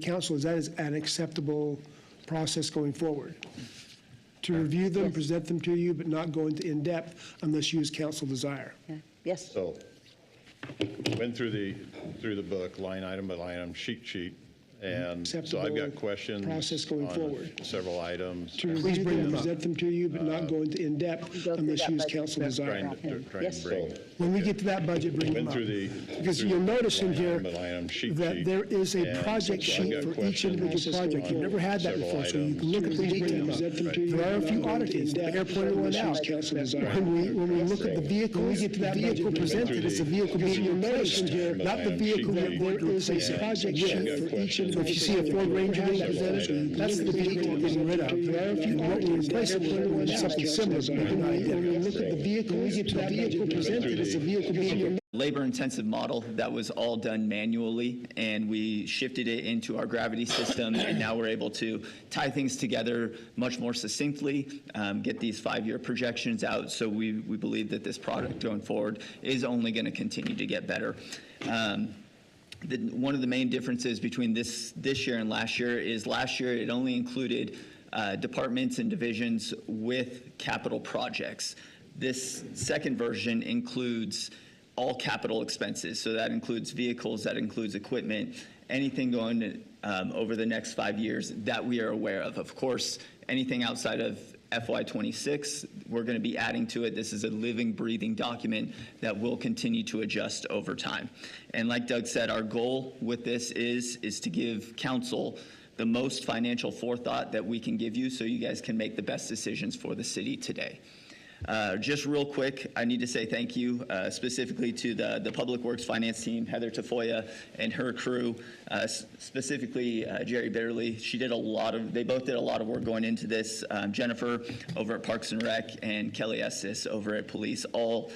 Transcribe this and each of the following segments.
Council, is that is an acceptable process going forward? To review them, present them to you, but not go into in-depth unless you as council desire. Yes. So, went through the book, line item by line item, sheet, and so I've got Acceptable questions process going on forward. several items. To review them, present them to you, but not go into in-depth Go through unless that you as budget. council desire. Trying to Yes. bring. When we get to that budget, bring them Went up. through the. Because through you'll the notice in line here item by line item, sheet, that there is a and project so I've sheet got for each questions individual project. You've never had that several before, so you can look at these, bring them up. There are a few oddities. The air pointed one out. When we look at the vehicles, the vehicle presented is a vehicle being replaced, not the vehicle that there is a project sheet for each individual. If you see a Ford Ranger being presented, that's the vehicle we're getting rid of. And what we're replacing with is something similar. When we look at the vehicle presented is a vehicle being labor-intensive model that was all done manually, and we shifted it into our gravity system, and now we're able to tie things together much more succinctly, get these 5-year projections out. So we believe that this product going forward is only going to continue to get better. One of the main differences between this year and last year is last year it only included departments and divisions with capital projects. This second version includes all capital expenses. So that includes vehicles, that includes equipment, anything going over the next 5 years that we are aware of. Of course, anything outside of FY26, we're going to be adding to it. This is a living, breathing document that will continue to adjust over time. And like Doug said, our goal with this is to give council the most financial forethought that we can give you so you guys can make the best decisions for the city today. Just real quick, I need to say thank you specifically to the Public Works Finance team, Heather Tafoya and her crew, specifically Jerry Bitterly. They both did a lot of work going into this. Jennifer over at Parks and Rec and Kelly Estes over at Police all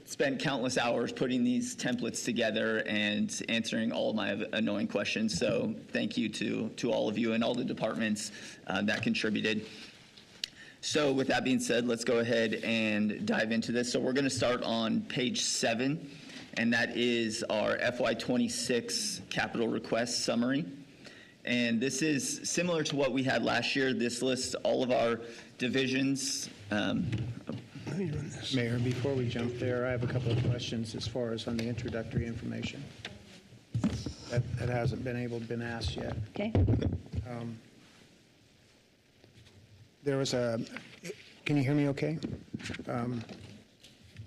spent countless hours putting these templates together and answering all of my annoying questions. So thank you to all of you and all the departments that contributed. So with that being said, let's go ahead and dive into this. So we're going to start on page 7, and that is our FY26 capital request summary. And this is similar to what we had last year. This lists all of our divisions. Mayor, before we jump there, I have a couple of questions as far as on the introductory information. That hasn't been asked yet. Okay. There was can you hear me okay?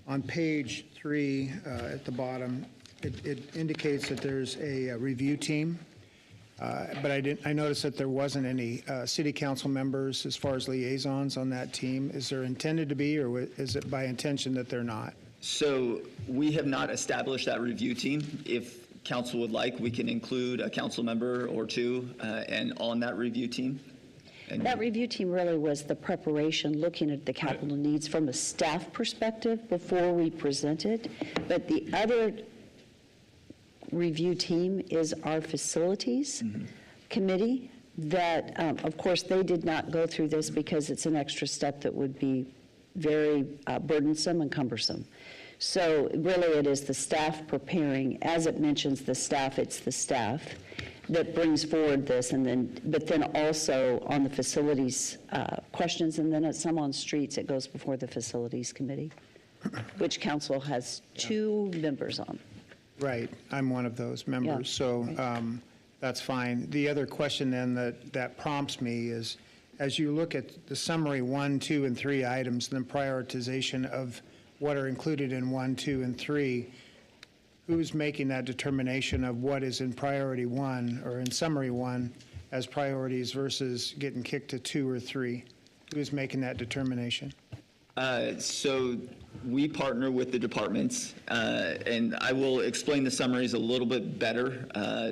On page 3 at the bottom, it indicates that there's a review team, but I noticed that there wasn't any city council members as far as liaisons on that team. Is there intended to be, or is it by intention that they're not? So we have not established that review team. If council would like, we can include a council member or two and on that review team. That review team really was the preparation, looking at the capital needs from a staff perspective before we presented. But the other review team is our facilities committee that, of course, they did not go through this because it's an extra step that would be very burdensome and cumbersome. So really it is the staff preparing, as it mentions the staff, it's the staff that brings forward this, but then also on the facilities questions, and then at some on streets, it goes before the facilities committee, which council has 2 members on. Right, I'm one of those members, so that's fine. The other question then that prompts me is, as you look at the summary 1, 2, and 3 items, and then prioritization of what are included in 1, 2, and 3, who's making that determination of what is in priority 1 or in summary 1 as priorities versus getting kicked to 2 or 3? Who's making that determination? So we partner with the departments, and I will explain the summaries a little bit better.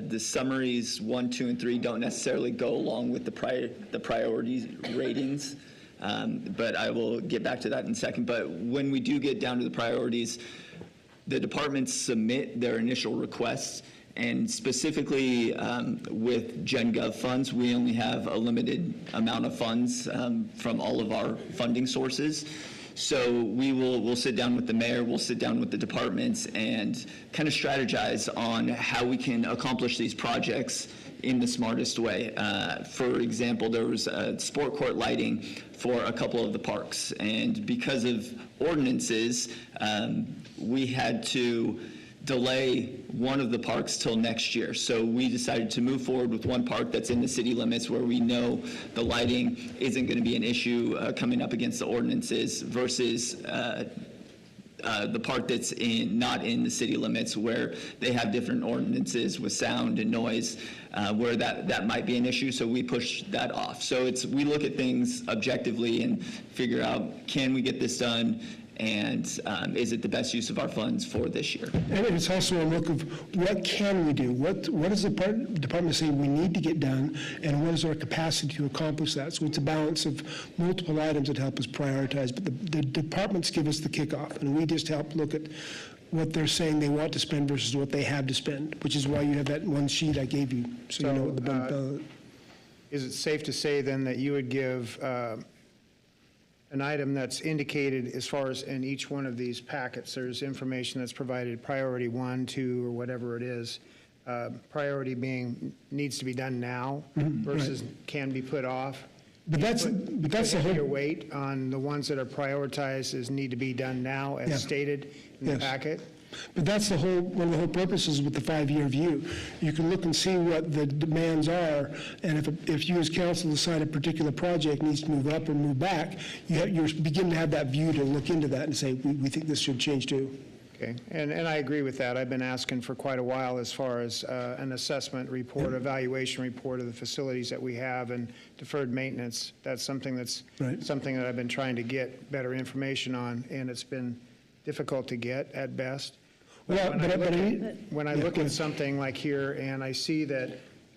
The summaries 1, 2, and 3 don't necessarily go along with the priorities ratings, but I will get back to that in a second. But when we do get down to the priorities, the departments submit their initial requests, and specifically with GenGov funds, we only have a limited amount of funds from all of our funding sources. So we'll sit down with the mayor, we'll sit down with the departments and kind of strategize on how we can accomplish these projects in the smartest way. For example, there was sport court lighting for a couple of the parks, and because of ordinances, we had to delay one of the parks till next year. So we decided to move forward with one park that's in the city limits where we know the lighting isn't going to be an issue coming up against the ordinances versus the part that's not in the city limits where they have different ordinances with sound and noise where that might be an issue, so we push that off. So we look at things objectively and figure out, can we get this done, and is it the best use of our funds for this year? And it's also a look of what can we do? What does the department say we need to get done, and what is our capacity to accomplish that? So it's a balance of multiple items that help us prioritize, but the departments give us the kickoff, and we just help look at what they're saying they want to spend versus what they have to spend, which is why you have that one sheet I gave you, so you know what the bump. Is it safe to say then that you would give an item that's indicated as far as in each one of these packets, there's information that's provided, priority 1, 2, or whatever it is, priority being needs to be done now versus can be put off? But that's the Your whole, weight on the ones that are prioritized as need to be done now Yeah. as stated in the Yes. packet? but that's one of the whole purposes with the 5-year view. You can look and see what the demands are, and if you as council decide a particular project needs to move up or move back, you begin to have that view to look into that and say, we think this should change too. Okay, and I agree with that. I've been asking for quite a while as far as an assessment report, evaluation report of the facilities that we have and deferred maintenance. That's something Right. something that I've been trying to get better information on, and it's been difficult to get at best. Well, When I look at something like here and I see that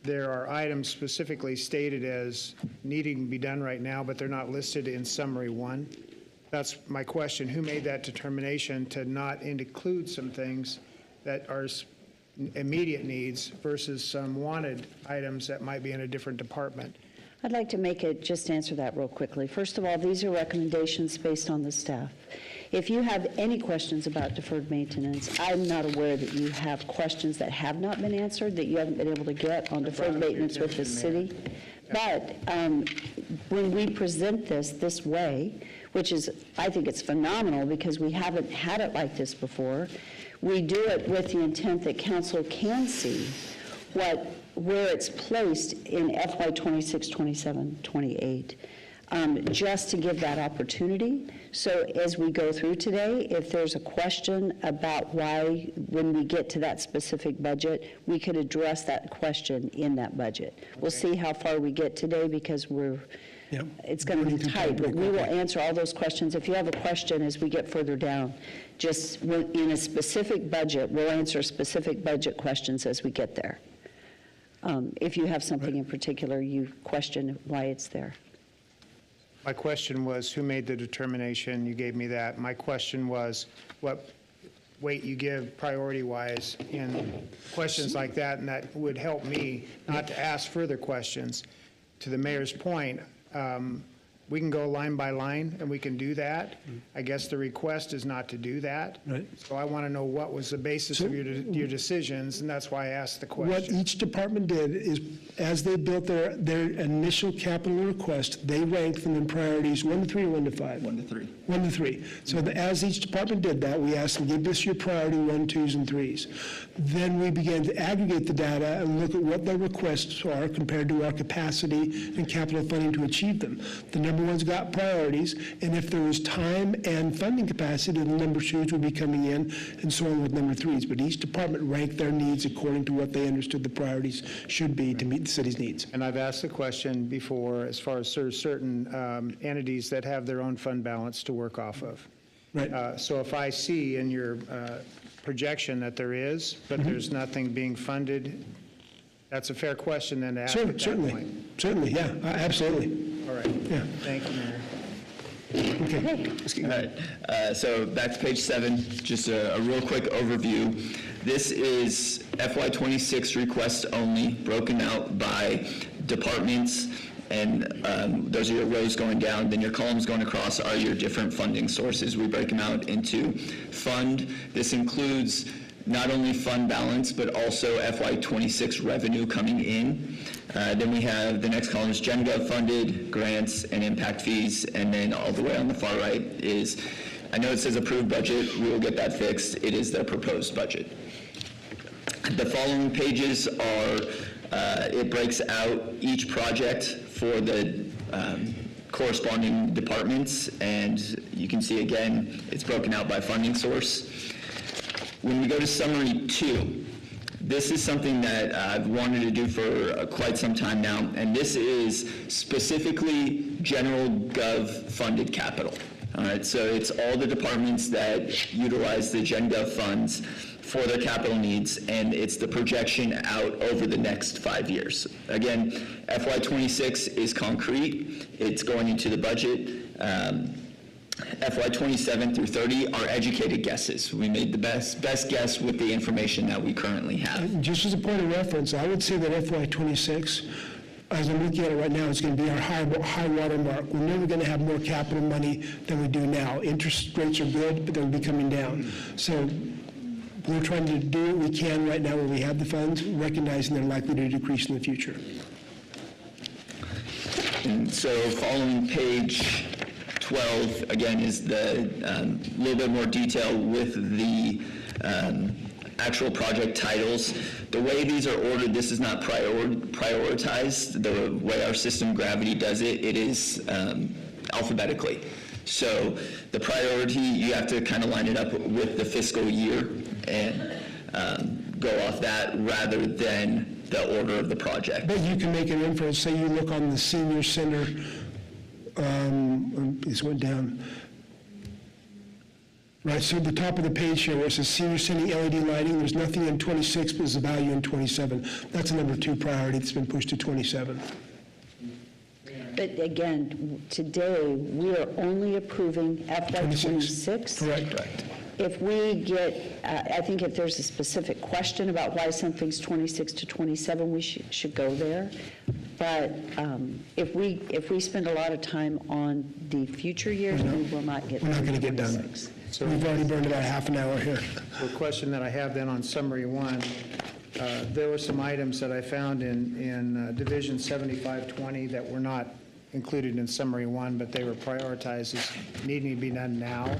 there are items specifically stated as needing to be done right now, but they're not listed in summary 1, that's my question. Who made that determination to not include some things that are immediate needs versus some wanted items that might be in a different department? I'd like to just answer that real quickly. First of all, these are recommendations based on the staff. If you have any questions about deferred maintenance, I'm not aware that you have questions that have not been answered, that you haven't been able to get on deferred maintenance with the city. But when we present this way, which is, I think it's phenomenal because we haven't had it like this before, we do it with the intent that council can see where it's placed in FY 26, 27, 28, just to give that opportunity. So as we go through today, if there's a question about why, when we get to that specific budget, we could address that question in that budget. We'll see how far we get today because it's going to be tight, but we will answer all those questions. If you have a question as we get further down, just in a specific budget, we'll answer specific budget questions as we get there. If you have something in particular, you question why it's there. My question was, who made the determination? You gave me that. My question was, what weight you give priority-wise in questions like that, and that would help me not to ask further questions. To the mayor's point, we can go line by line, and we can do that. I guess the request is not to do that. Right. So I want to know what was the basis of your decisions, and that's why I asked the What question. each department did is, as they built their initial capital request, they ranked them in priorities 1 to 3 or 1 to 5? 1 to 3. 1 to 3. So as each department did that, we asked them, give us your priority 1, 2s, and 3s. Then we began to aggregate the data and look at what their requests are compared to our capacity and capital funding to achieve them. The number ones got priorities, and if there was time and funding capacity, the number 2s would be coming in, and so on with number 3s. But each department ranked their needs according to what they understood the priorities should be to meet the city's needs. And I've asked the question before, as far as certain entities that have their own fund balance to work off of. Right. So if I see in your projection that there is, but there's nothing being funded, that's a fair question then to ask at that point. Certainly, yeah, absolutely. All right. Yeah. Thank you, Mayor. Okay. All right, so back to page 7, just a real quick overview. This is FY26 request only, broken out by departments, and those are your rows going down. Then your columns going across are your different funding sources. We break them out into fund. This includes not only fund balance, but also FY26 revenue coming in. Then we have the next column is GenGov funded, grants, and impact fees. And then all the way on the far right is, I know it says approved budget, we will get that fixed. It is their proposed budget. The following pages are, it breaks out each project for the corresponding departments, and you can see again, it's broken out by funding source. When we go to summary 2, this is something that I've wanted to do for quite some time now, and this is specifically general gov funded capital. All right, so it's all the departments that utilize the Gen Gov funds for their capital needs, and it's the projection out over the next 5 years. Again, FY26 is concrete, it's going into the budget. FY27 through 30 are educated guesses. We made the best guess with the information that we currently have. Just as a point of reference, I would say that FY26, as I'm looking at it right now, is going to be our high water mark. We're never going to have more capital money than we do now. Interest rates are good, but they'll be coming down. So we're trying to do what we can right now where we have the funds, recognizing they're likely to decrease in the future. And so following page 12, again, is the little bit more detail with the actual project titles. The way these are ordered, this is not prioritized. The way our system Gravity does it, it is alphabetically. So the priority, you have to kind of line it up with the fiscal year and go off that rather than the order of the project. But you can make an inference, say you look on the senior center, this went down. Right, so at the top of the page here, where it says senior center LED lighting, there's nothing in 26, but there's a value in 27. That's a number 2 priority that's been pushed to 27. But again, today, we are only approving FY26. Correct. If we get, I think if there's a specific question about why something's 26 to 27, we should go there. But if we spend a lot of time on the future years, we will not get. We're not going to get done. So we've already burned about half an hour here. So the question that I have then on summary 1, there were some items that I found in Division 7520 that were not included in summary 1, but they were prioritized as needing to be done now.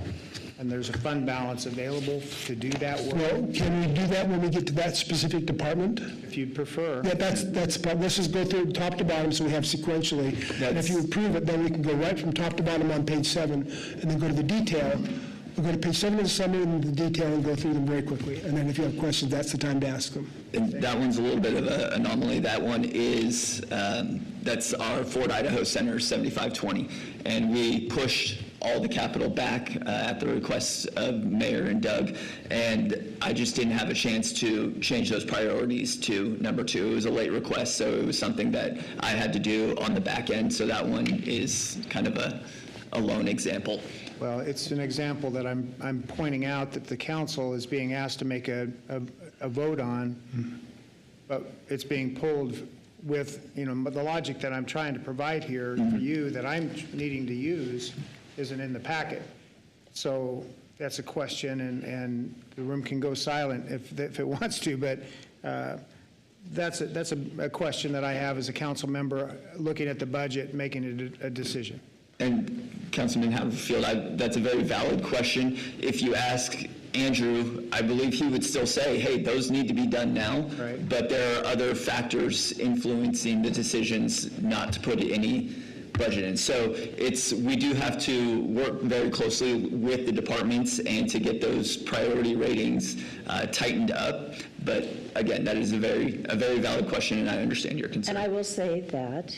And there's a fund balance available to do that work, Well, can we do that when we get to that specific department? if you'd prefer. Yeah, let's just go through top to bottom so we have sequentially. And if you approve it, then we can go right from top to bottom on page 7 and then go to the detail. We'll go to page 7 of the summary and the detail and go through them very quickly. And then if you have questions, that's the time to ask them. And that one's a little bit of an anomaly. That one is, that's our Fort Idaho Center 7520. And we pushed all the capital back at the request of Mayor and Doug. And I just didn't have a chance to change those priorities to number 2. It was a late request, so it was something that I had to do on the back end. So that one is kind of a lone example. Well, it's an example that I'm pointing out that the council is being asked to make a vote on, but it's being pulled with, the logic that I'm trying to provide here for you that I'm needing to use isn't in the packet. So that's a question, and the room can go silent if it wants to, but that's a question that I have as a council member looking at the budget, making a decision. And Councilman Haverfield, that's a very valid question. If you ask Andrew, I believe he would still say, hey, those need to be done now. Right. But there are other factors influencing the decisions not to put any budget in. So we do have to work very closely with the departments and to get those priority ratings tightened up. But again, that is a very valid question, and I understand your concern. And I will say that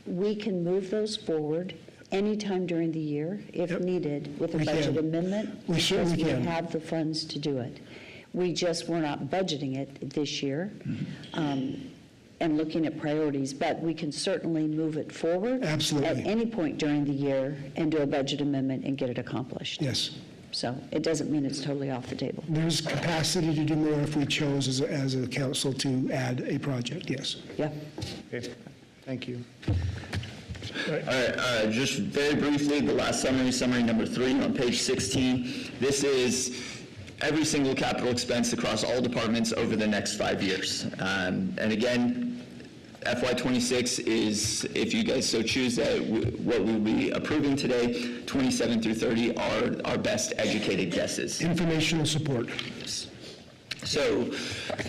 we can move those forward anytime during the year, if needed, with a We budget can. amendment. We certainly because can. we have the funds to do it. We're not budgeting it this year and looking at priorities, but we can certainly move it forward. Absolutely. At any point during the year and do a budget amendment and get it accomplished. Yes. So it doesn't mean it's totally off the table. There's capacity to do more if we chose as a council to add a project, yes. Yeah. Okay. Thank you. All right, just very briefly, the last summary number 3 on page 16. This is every single capital expense across all departments over the next 5 years. And again, FY26 is, if you guys so choose, what we'll be approving today. 27 through 30 are our best educated guesses. Informational support. So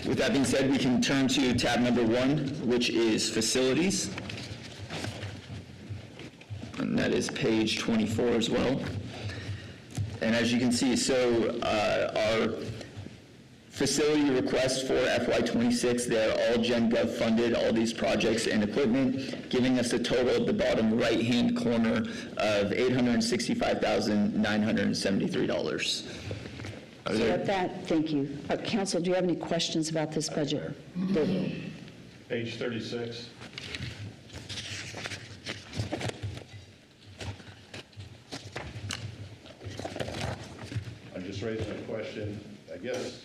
with that being said, we can turn to tab number 1, which is facilities. And that is page 24 as well. And as you can see, so our facility requests for FY26, they're all GenGov funded, all these projects and equipment, giving us a total at the bottom right-hand corner of $865,973. Are So there- at that, thank you. Council, do you have any questions about this budget? Page 36. I'm just raising a question, I guess,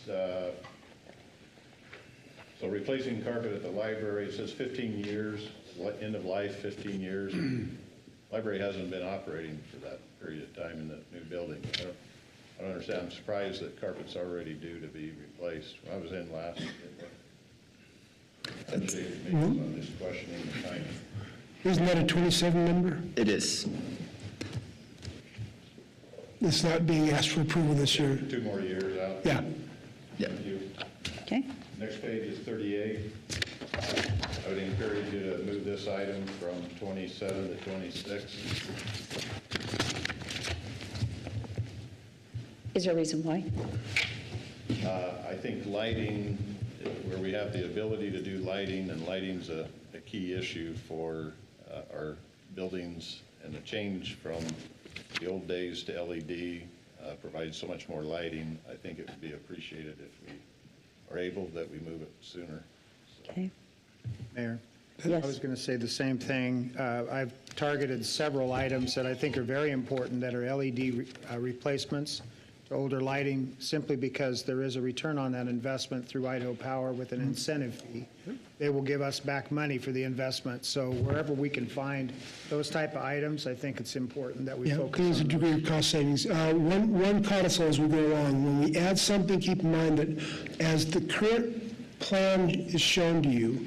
so replacing carpet at the library, it says 15 years, end of life, 15 years. Library hasn't been operating for that period of time in the new building. I don't understand, I'm surprised that carpet's already due to be replaced. When I was in last, I'm just questioning the timing. Isn't that a 27 number? It is. It's not being asked for approval this year. 2 more years out. Yeah. Yeah. Thank you. Okay. Next page is 38. I would encourage you to move this item from 27 to 26. Is there a reason why? I think lighting, where we have the ability to do lighting, and lighting's a key issue for our buildings, and the change from the old days to LED provides so much more lighting. I think it would be appreciated if we are able that we move it sooner. Okay. Mayor? Yes. I was going to say the same thing. I've targeted several items that I think are very important that are LED replacements to older lighting, simply because there is a return on that investment through Idaho Power with an incentive fee. They will give us back money for the investment. So wherever we can find those type of items, I think it's important that we Yeah, focus there's a on those. degree of cost savings. One codicil as we go along, when we add something, keep in mind that as the current plan is shown to you,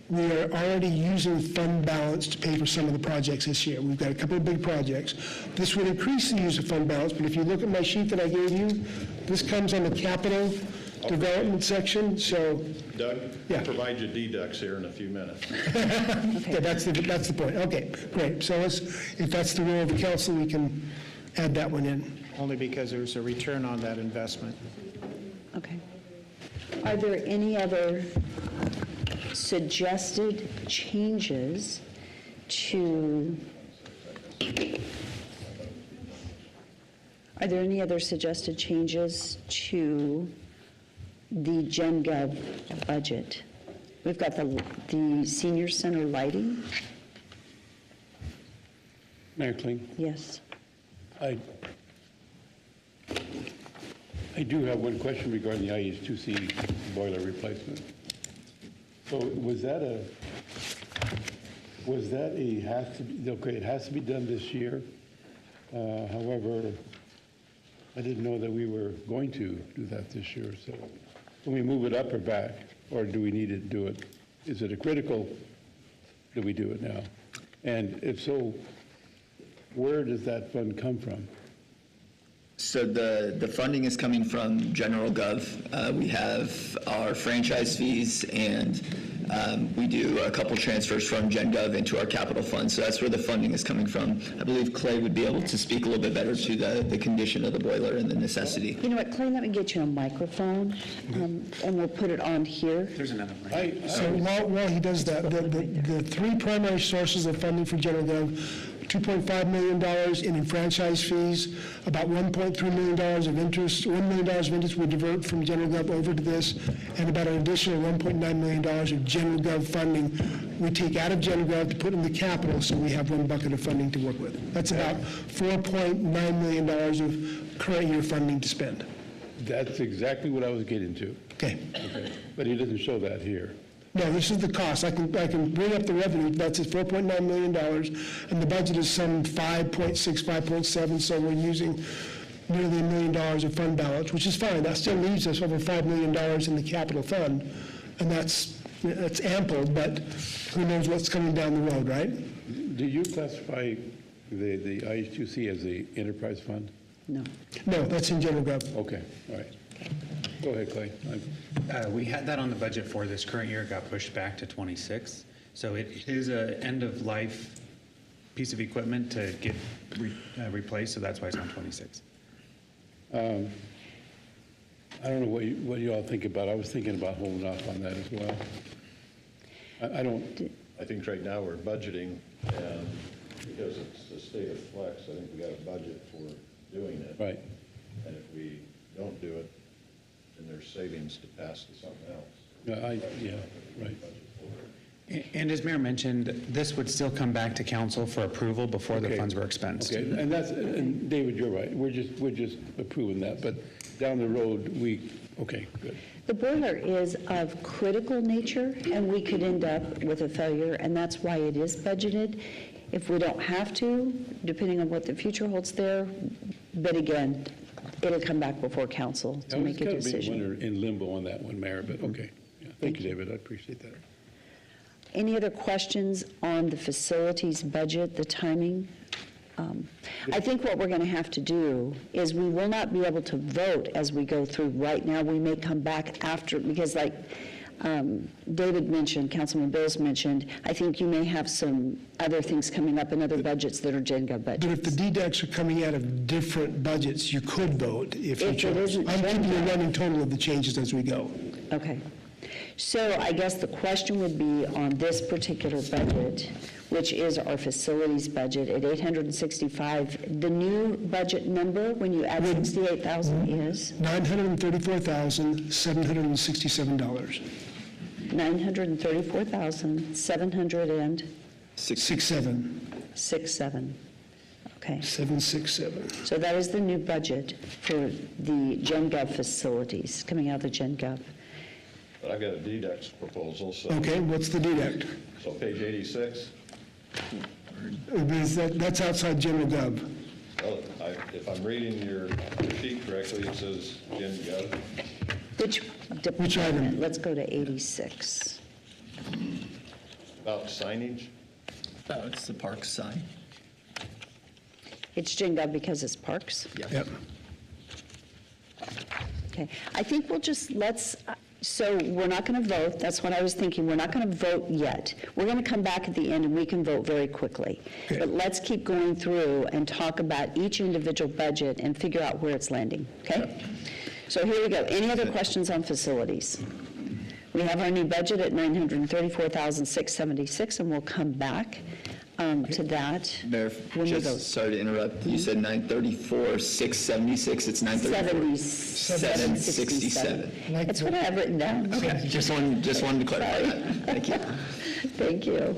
we are already using fund balance to pay for some of the projects this year. We've got a couple of big projects. This would increase the use of fund balance, but if you look at my sheet that I gave you, this comes on the capital development section, so, Doug, Yeah. I'll provide you deducts here in a few minutes. yeah, that's the point. Okay, great. So if that's the will of the council, we can add that one in. Only because there's a return on that investment. Okay. Are there any other suggested changes to, are there any other suggested changes to the GenGov budget? We've got the senior center lighting. Mayor Kling, Yes. I do have one question regarding the IH2C boiler replacement. So was that a has to be, okay, it has to be done this year. However, I didn't know that we were going to do that this year. So can we move it up or back, or do we need to do it? Is it a critical, do we do it now? And if so, where does that fund come from? So the funding is coming from General Gov. We have our franchise fees, and we do a couple transfers from Gen Gov into our capital fund. So that's where the funding is coming from. I believe Clay would be able to speak a little bit better to the condition of the boiler and the necessity. You know what, Clay, let me get you a microphone, and we'll put it on here. So while he does that, the three primary sources of funding for General Gov, $2.5 million in franchise fees, about $1.3 million of interest, $1 million of interest we divert from General Gov over to this, and about an additional $1.9 million of General Gov funding we take out of General Gov to put in the capital, so we have one bucket of funding to work with. That's about $4.9 million of current year funding to spend. That's exactly what I was getting to. Okay. Okay. But he doesn't show that here. No, this is the cost. I can bring up the revenue. That's at $4.9 million, and the budget is some 5.6, 5.7, so we're using nearly $1 million of fund balance, which is fine. That still leaves us over $5 million in the capital fund, and that's ample, but who knows what's coming down the road, right? Do you classify the IH2C as the enterprise fund? No. No, that's in general gov. Okay, all right. Go ahead, Clay. We had that on the budget for this current year, it got pushed back to 26. So it is a end-of-life piece of equipment to get replaced, so that's why it's on 26. I don't know what you all think about. I was thinking about holding off on that as well. I don't, I think right now we're budgeting, and because it's a state of flex, I think we got a budget for doing it. right. And if we don't do it, then there's savings to pass to something else. Yeah, right. And as Mayor mentioned, this would still come back to council for approval before the Okay. funds were expensed. Okay, and David, you're right. We're just approving that, but down the road, okay, good. The boiler is of critical nature, and we could end up with a failure, and that's why it is budgeted. If we don't have to, depending on what the future holds there, but again, it'll come back before council to make a I was decision. kind of being in limbo on that one, Mayor, but okay. Yeah, Thank you, David, I appreciate that. Any other questions on the facilities budget, the timing? I think what we're going to have to do is we will not be able to vote as we go through right now. We may come back after, because like David mentioned, Councilman Bills mentioned, I think you may have some other things coming up in other budgets that are Gen Gov But if the budgets. deducts are coming out of different budgets, you could vote if you If it chose. isn't I'm Gen keeping a Gov. running total of the changes as we go. Okay. So I guess the question would be on this particular budget, which is our facilities budget at 865. The new budget number, when you add 68,000, is $934,767. $934,767. Okay. 767. So that is the new budget for the Gen Gov facilities, coming out of the Gen Gov. But I've got a deducts proposal, so Okay, what's the deduct? page 86. That's outside general gov. Well, if I'm reading your sheet correctly, it says Gen Gov. Which item? department? Let's go to 86. About signage. Oh, it's the park sign. It's Gen Gov because it's parks? Yep. Okay, I think we'll just, so we're not going to vote, that's what I was thinking, we're not going to vote yet. We're going to come back at the end and we can vote very quickly. Okay. But let's keep going through and talk about each individual budget and figure out where it's landing, okay? So here we go. Any other questions on facilities? We have our new budget at $934,676, and we'll come back to that. Mayor, when we vote. just sorry to interrupt. You said 934,676. It's 934,767. That's what I have written down. Okay, just wanted to clarify that. Thank you. Thank you.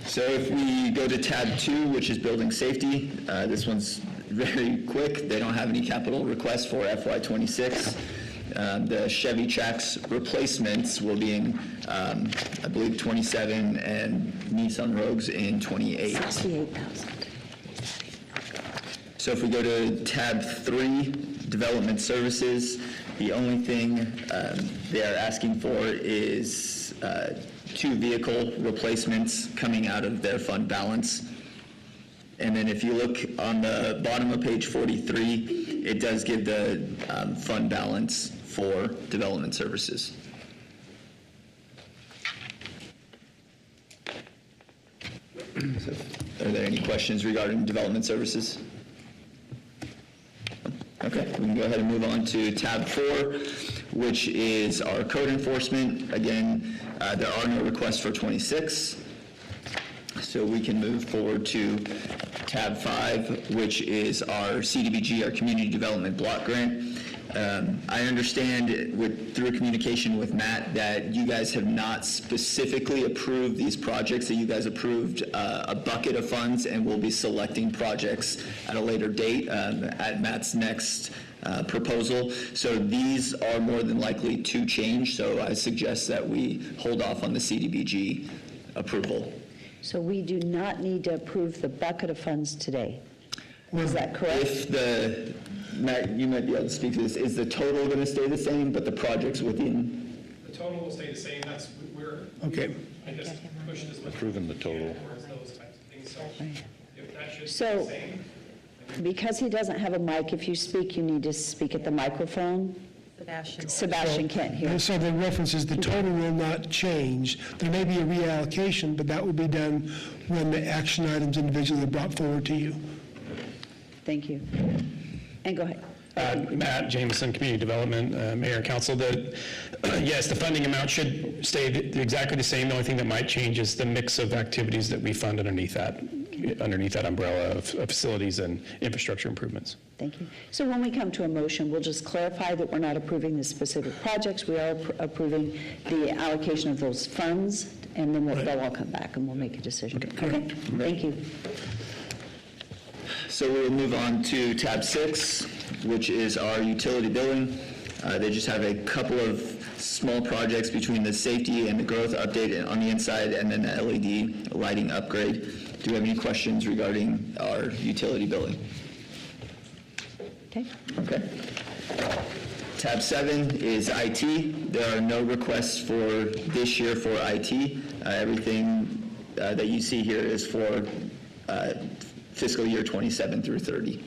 So if we go to tab 2, which is building safety, this one's very quick. They don't have any capital requests for FY26. The Chevy Trax replacements will be in, I believe, 27, and Nissan Rogues in 28. 68,000. So if we go to tab 3, development services, the only thing they are asking for is 2 vehicle replacements coming out of their fund balance. And then if you look on the bottom of page 43, it does give the fund balance for development services. So, are there any questions regarding development services? Okay, we can go ahead and move on to tab 4, which is our code enforcement. Again, there are no requests for 26. So we can move forward to tab 5, which is our CDBG, our Community Development Block Grant. I understand through communication with Matt that you guys have not specifically approved these projects, that you guys approved a bucket of funds and will be selecting projects at a later date at Matt's next proposal. So these are more than likely to change, so I suggest that we hold off on the CDBG approval. So we do not need to approve the bucket of funds today. Is that correct? Matt, you might be able to speak to this. Is the total going to stay the same, but the projects within? The total will stay the same, that's, Okay. I just pushed as much. Approving the total. Towards those types of things, so if that should So- be the same. Because he doesn't have a mic, if you speak, you need to speak at the microphone. Sebastian can't hear. And so the reference is the total will not change. There may be a reallocation, but that will be done when the action items individually are brought forward to you. Thank you. And go ahead. Matt Jameson, Community Development, Mayor and Council. Yes, the funding amount should stay exactly the same. The only thing that might change is the mix of activities that we fund underneath that umbrella of facilities and infrastructure improvements. Thank you. So when we come to a motion, we'll just clarify that we're not approving the specific projects. We are approving the allocation of those funds, and then they'll all come back and we'll make a decision. Okay? Thank you. So we'll move on to tab 6, which is our utility billing. They just have a couple of small projects between the safety and the growth update on the inside and then the LED lighting upgrade. Do you have any questions regarding our utility billing? Okay? Okay. Tab 7 is IT. There are no requests for this year for IT. Everything that you see here is for fiscal year 27 through 30.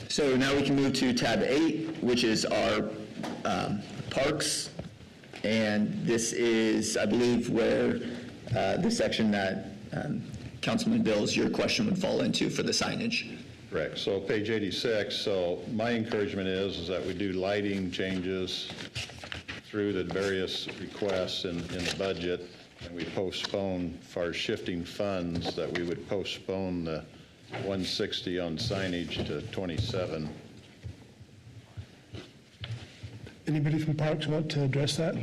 So now we can move to tab 8, which is our parks. And this is, I believe, where the section that Councilman Bills, your question would fall into for the signage. Correct. So page 86, so my encouragement is that we do lighting changes through the various requests in the budget, and we postpone, for shifting funds, that we would postpone the 160 on signage to 27. Anybody from Parks want to address that?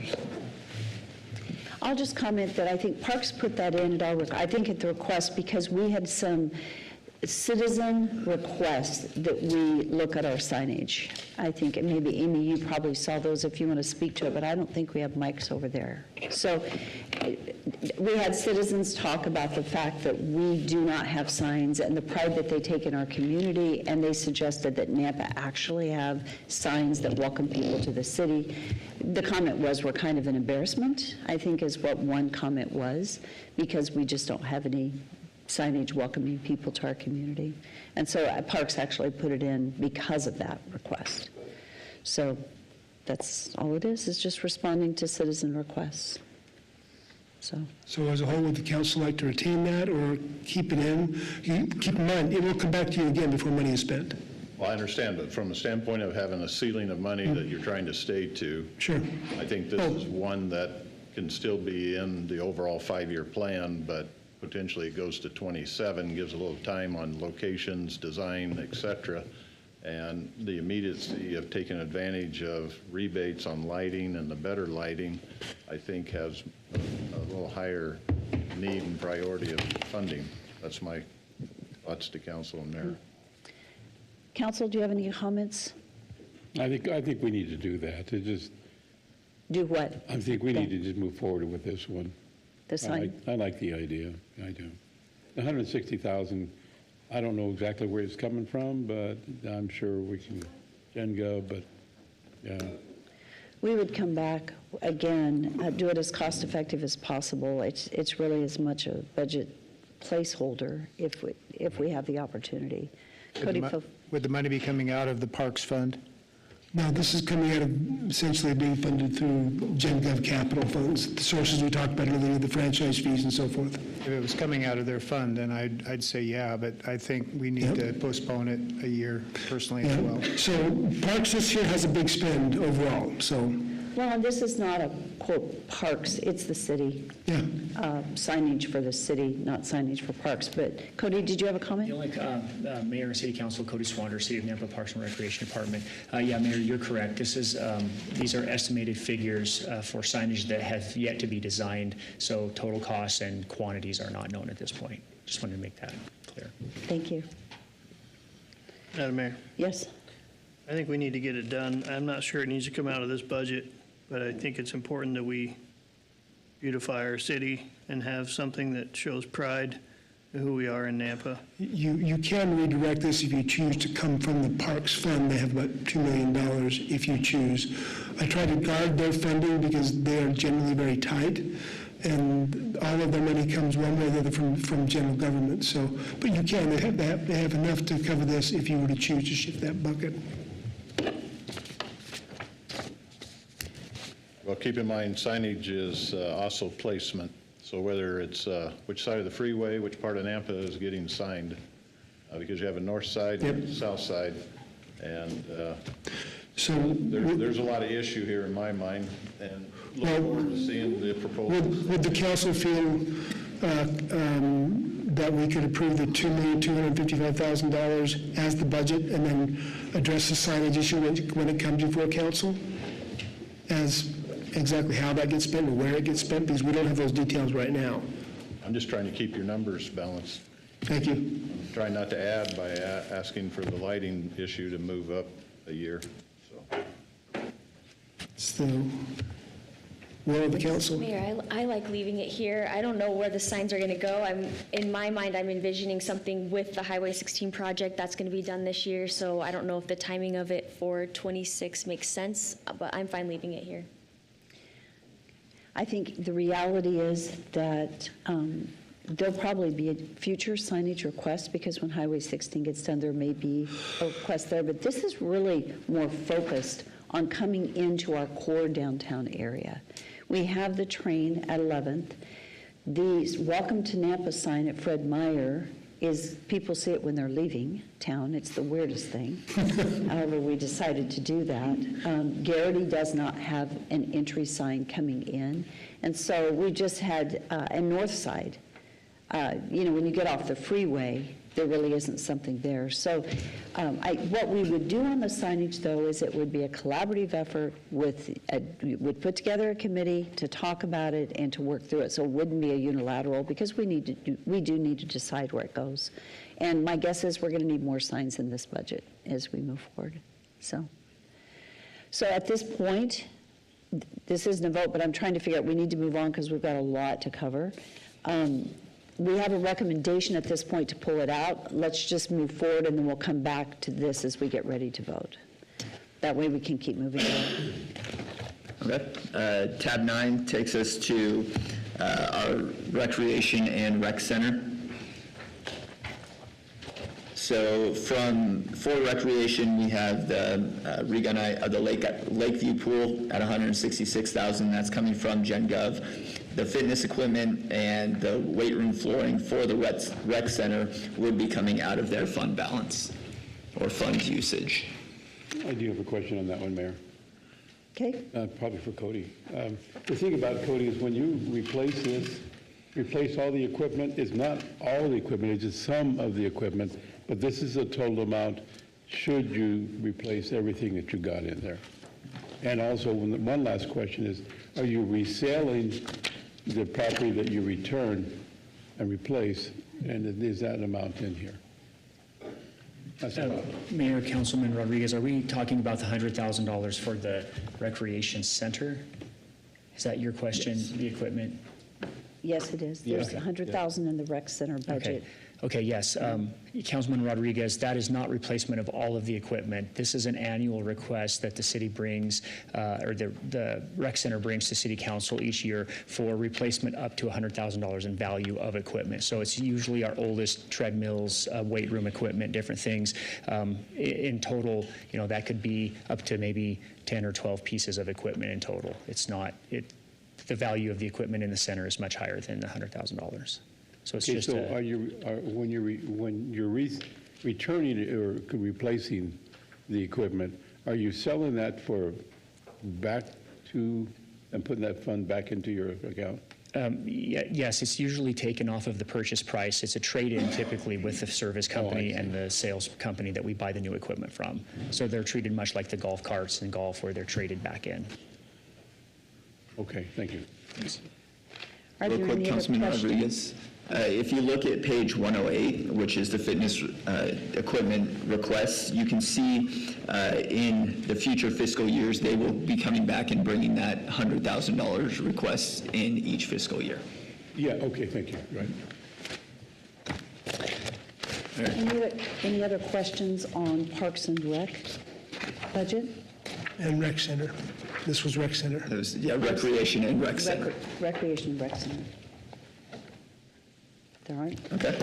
I'll just comment that I think Parks put that in I think at the request, because we had some citizen requests that we look at our signage. I think, and maybe Amy, you probably saw those if you want to speak to it, but I don't think we have mics over there. So we had citizens talk about the fact that we do not have signs and the pride that they take in our community, and they suggested that Nampa actually have signs that welcome people to the city. The comment was, we're kind of an embarrassment, I think is what one comment was, because we just don't have any signage welcoming people to our community. And so Parks actually put it in because of that request. So that's all it is just responding to citizen requests. So as a whole, would the council like to retain that or keep it in? Keep in mind, it will come back to you again before money is spent. Well, I understand, but from the standpoint of having a ceiling of money that you're trying to stay to, Sure. I think this is one that can still be in the overall 5-year plan, but potentially it goes to 27, gives a little time on locations, design, et cetera. And the immediacy of taking advantage of rebates on lighting and the better lighting, I think has a little higher need and priority of funding. That's my thoughts to council and mayor. Council, do you have any comments? I think we need to do that. Do what? I think we need to just move forward with this one. The sign? I like the idea. I do. The 160,000, I don't know exactly where it's coming from, but I'm sure we can GenGov, but yeah. We would come back again, do it as cost effective as possible. It's really as much a budget placeholder if we have the opportunity. Cody, Would the money be coming out of the Parks Fund? No, this is coming out of essentially being funded through GenGov capital funds, the sources we talked about earlier, the franchise fees and so forth. If it was coming out of their fund, then I'd say yeah, but I think we need to postpone it a year personally as well. So Parks this year has a big spend overall, so, well, and this is not a quote Parks, it's the city. yeah. Signage for the city, not signage for Parks. But Cody, did you have a comment? The only Mayor and City Council, Cody Swander, City of Nampa Parks and Recreation Department. Yeah, Mayor, you're correct. These are estimated figures for signage that have yet to be designed, so total costs and quantities are not known at this point. Just wanted to make that clear. Thank you. Madam Mayor, Yes? I think we need to get it done. I'm not sure it needs to come out of this budget, but I think it's important that we beautify our city and have something that shows pride who we are in Nampa. You can redirect this if you choose to come from the Parks Fund. They have about $2 million if you choose. I try to guard their funding because they are generally very tight, and all of their money comes one way or the other from general government. So, but you can, they have enough to cover this if you were to choose to shift that bucket. Well, keep in mind signage is also placement. So whether it's which side of the freeway, which part of Nampa is getting signed, because you have a north side and a south side. And So there's a lot of issue here in my mind, and look forward to seeing the proposal. would the council feel that we could approve the $2,255,000 as the budget and then address the signage issue when it comes before council? As exactly how that gets spent or where it gets spent, because we don't have those details right now. I'm just trying to keep your numbers balanced. Thank you. I'm trying not to add by asking for the lighting issue to move up a year, so. It's the will of the council. Mayor, I like leaving it here. I don't know where the signs are going to go. In my mind, I'm envisioning something with the Highway 16 project that's going to be done this year, so I don't know if the timing of it for 26 makes sense, but I'm fine leaving it here. I think the reality is that there'll probably be a future signage request, because when Highway 16 gets done, there may be a request there. But this is really more focused on coming into our core downtown area. We have the train at 11th. The Welcome to Nampa sign at Fred Meyer is, people see it when they're leaving town. It's the weirdest thing. However, we decided to do that. Garrity does not have an entry sign coming in. And so we just had, and North Side, when you get off the freeway, there really isn't something there. So what we would do on the signage, though, is it would be a collaborative effort we would put together a committee to talk about it and to work through it. So it wouldn't be a unilateral, because we do need to decide where it goes. And my guess is we're going to need more signs in this budget as we move forward. So at this point, this isn't a vote, but I'm trying to figure out, we need to move on because we've got a lot to cover. We have a recommendation at this point to pull it out. Let's just move forward, and then we'll come back to this as we get ready to vote. That way we can keep moving on. Okay. Tab 9 takes us to our Recreation and Rec Center. So for recreation, we have the regunite of the Lakeview pool at $166,000. That's coming from GenGov. The fitness equipment and the weight room flooring for the rec center would be coming out of their fund balance or fund usage. I do have a question on that one, Mayor. Okay. Probably for Cody. The thing about Cody is when you replace all the equipment, it's not all the equipment, it's just some of the equipment, but this is the total amount should you replace everything that you got in there. And also, one last question is, are you reselling the property that you return and replace, and is that amount in here? That's about it. Mayor, Councilman Rodriguez, are we talking about the $100,000 for the recreation center? Is that your question, the equipment? Yes, it is. There's $100,000 in the rec center budget. Okay, yes. Councilman Rodriguez, that is not replacement of all of the equipment. This is an annual request that the city brings, or the rec center brings to city council each year for replacement up to $100,000 in value of equipment. So it's usually our oldest treadmills, weight room equipment, different things. In total, that could be up to maybe 10 or 12 pieces of equipment in total. It's not, the value of the equipment in the center is much higher than the $100,000. So it's just. So when you're returning or replacing the equipment, are you selling that back to and putting that fund back into your account? Yes, it's usually taken off of the purchase price. It's a trade-in typically with the service company and the sales company that we buy the new equipment from. So they're treated much like the golf carts in golf, where they're traded back in. Okay, thank you. Are Real there quick, any other Councilman questions? Rodriguez. If you look at page 108, which is the fitness equipment requests, you can see in the future fiscal years, they will be coming back and bringing that $100,000 requests in each fiscal year. Yeah, okay, thank you, right. Any other questions on Parks and Rec budget? And rec center. This was rec center. It was, yeah, recreation and rec center. Recreation and Rec Center. All right. Okay.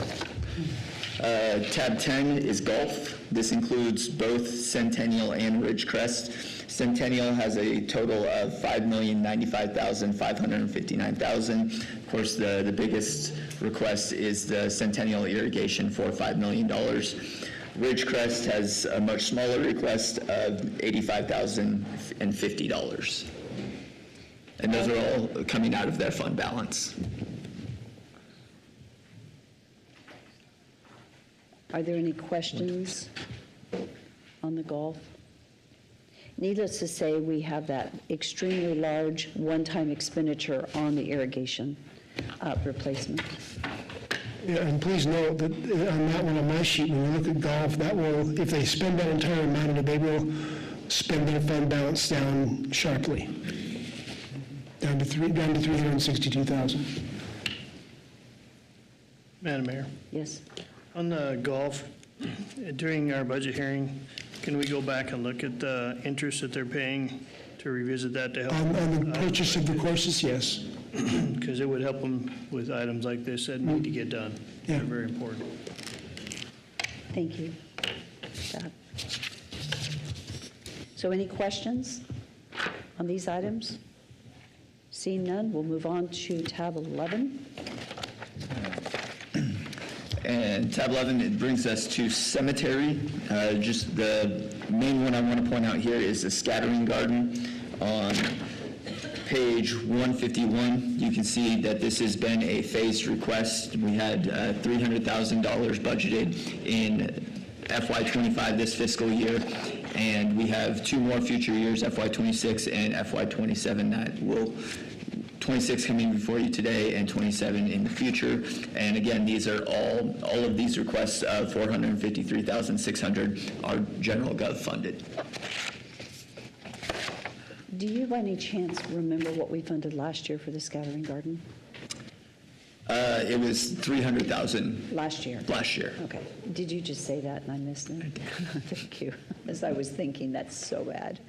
Tab 10 is golf. This includes both Centennial and Ridgecrest. Centennial has a total of $5,095,559. Of course, the biggest request is the Centennial irrigation for $5 million. Ridgecrest has a much smaller request of $85,050. And those are all coming out of their fund balance. Are there any questions on the golf? Needless to say, we have that extremely large one-time expenditure on the irrigation replacement. Yeah, and please note that on that one on my sheet, when we look at golf, that will, if they spend that entire amount, they will spend their fund balance down sharply, down to 362,000. Madam Mayor, Yes. on the golf, during our budget hearing, can we go back and look at the interest that they're paying to revisit that to help? On the purchase of the courses, yes. Because it would help them with items like this that need to get done. Yeah. They're very important. Thank you. Deb. So any questions on these items? Seeing none, we'll move on to tab 11. And tab 11, it brings us to cemetery. Just the main one I want to point out here is the scattering garden. On page 151, you can see that this has been a phased request. We had $300,000 budgeted in FY25 this fiscal year, and we have 2 more future years, FY26 and FY27, that will 26 coming before you today and 27 in the future. And again, these are all of these requests of $453,600 are general gov funded. Do you by any chance remember what we funded last year for the scattering garden? It was $300,000 Last year? last year. Okay. Did you just say that and I missed it? Thank you. As I was thinking, that's so bad.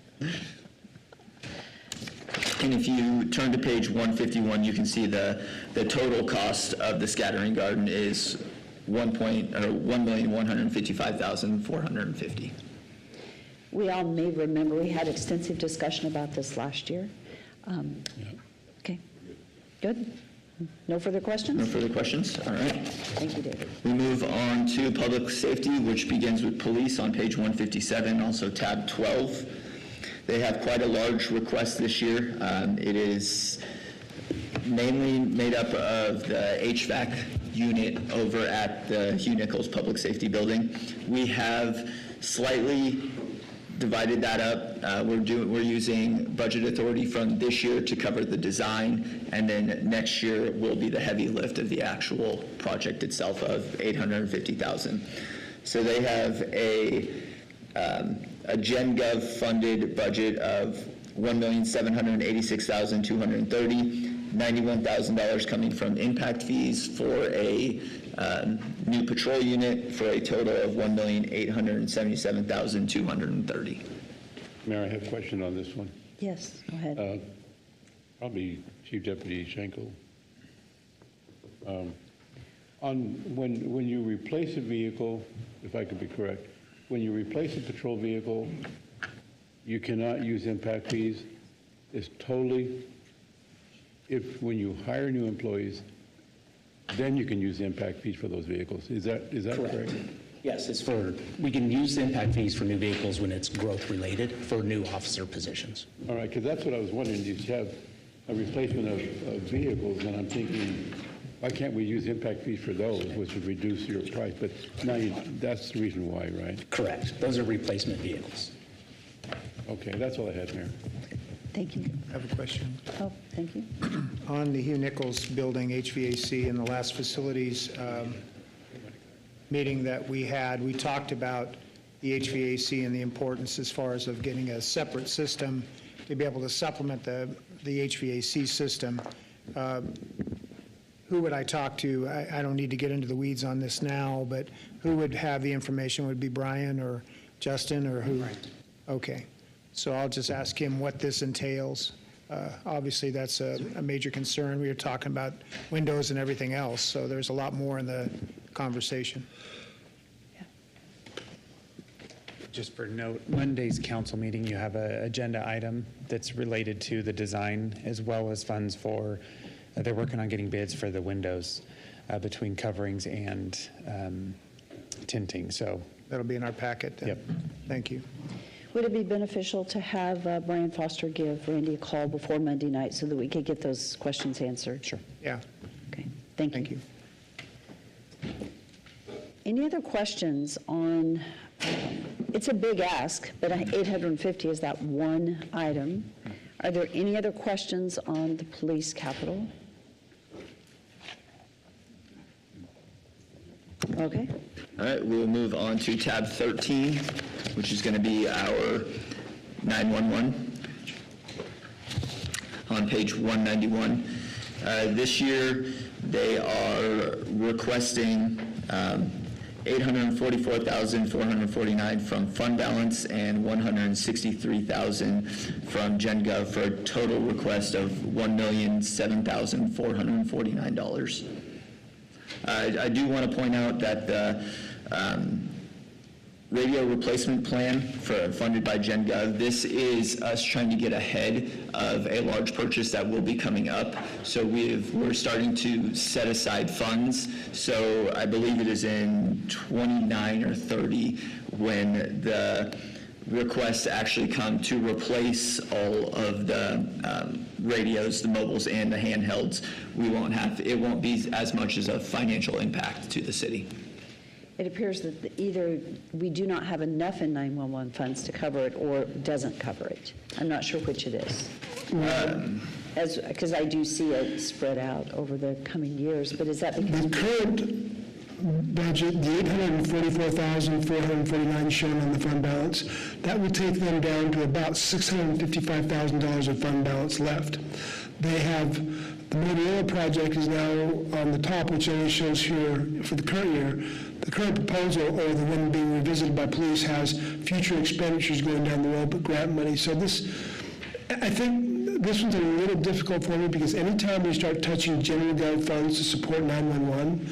And if you turn to page 151, you can see the total cost of the scattering garden is $1,155,450. We all may remember, we had extensive discussion about this last year. Okay, good. No further No questions? further questions? All right. Thank you, David. We move on to public safety, which begins with police on page 157, also tab 12. They have quite a large request this year. It is mainly made up of the HVAC unit over at the Hugh Nichols Public Safety Building. We have slightly divided that up. We're using budget authority from this year to cover the design, and then next year will be the heavy lift of the actual project itself of $850,000. So they have a Gen Gov funded budget of $1,786,230, $91,000 coming from impact fees for a new patrol unit for a total of $1,877,230. Mayor, I have a question on this one. Yes, go ahead. Probably Chief Deputy Schenkel. When you replace a vehicle, if I could be correct, when you replace a patrol vehicle, you cannot use impact fees. It's totally, when you hire new employees, then you can use impact fees for those vehicles. Is that correct? Yes, we can use the impact fees for new vehicles when it's growth related for new officer positions. All right, because that's what I was wondering. You have a replacement of vehicles, and I'm thinking, why can't we use impact fees for those, which would reduce your price? But now that's the reason why, right? Correct. Those are replacement vehicles. Okay, that's all I had, Mayor. Thank you. I have a question. Oh, thank you. On the Hugh Nichols Building, HVAC, in the last facilities meeting that we had, we talked about the HVAC and the importance as far as of getting a separate system to be able to supplement the HVAC system. who would I talk to? I don't need to get into the weeds on this now, but who would have the information? Would it be Brian or Justin or who? Okay. So I'll just ask him what this entails. Obviously, that's a major concern. We were talking about windows and everything else, so there's a lot more in the conversation. Just for note, Monday's council meeting, you have an agenda item that's related to the design as well as funds for, they're working on getting bids for the windows between coverings and tinting, so. That'll be in our packet then. Yep. Thank you. Would it be beneficial to have Brian Foster give Randy a call before Monday night so that we could get those questions answered? Sure. Yeah, Okay, thank you. thank you. Any other questions on, it's a big ask, but 850 is that one item. Are there any other questions on the police capital? Okay. All right, we'll move on to tab 13, which is going to be our 911 on page 191. This year, they are requesting $844,449 from fund balance and $163,000 from GenGov for a total request of $1,007,449. I do want to point out that the radio replacement plan funded by GenGov, this is us trying to get ahead of a large purchase that will be coming up. So we're starting to set aside funds. So I believe it is in 29 or 30 when the requests actually come to replace all of the radios, the mobiles, and the handhelds. It won't be as much as a financial impact to the city. It appears that either we do not have enough in 911 funds to cover it or doesn't cover it. I'm not sure which it is. Because I do see it spread out over the coming years, but is that because? The current budget, the $844,449 shown on the fund balance, that will take them down to about $655,000 of fund balance left. They have, the Motorola project is now on the top, which only shows here for the current year. The current proposal, or the one being revisited by police, has future expenditures going down the road, but grant money. So this, I think this one's a little difficult for me because anytime we start touching general gov funds to support 911,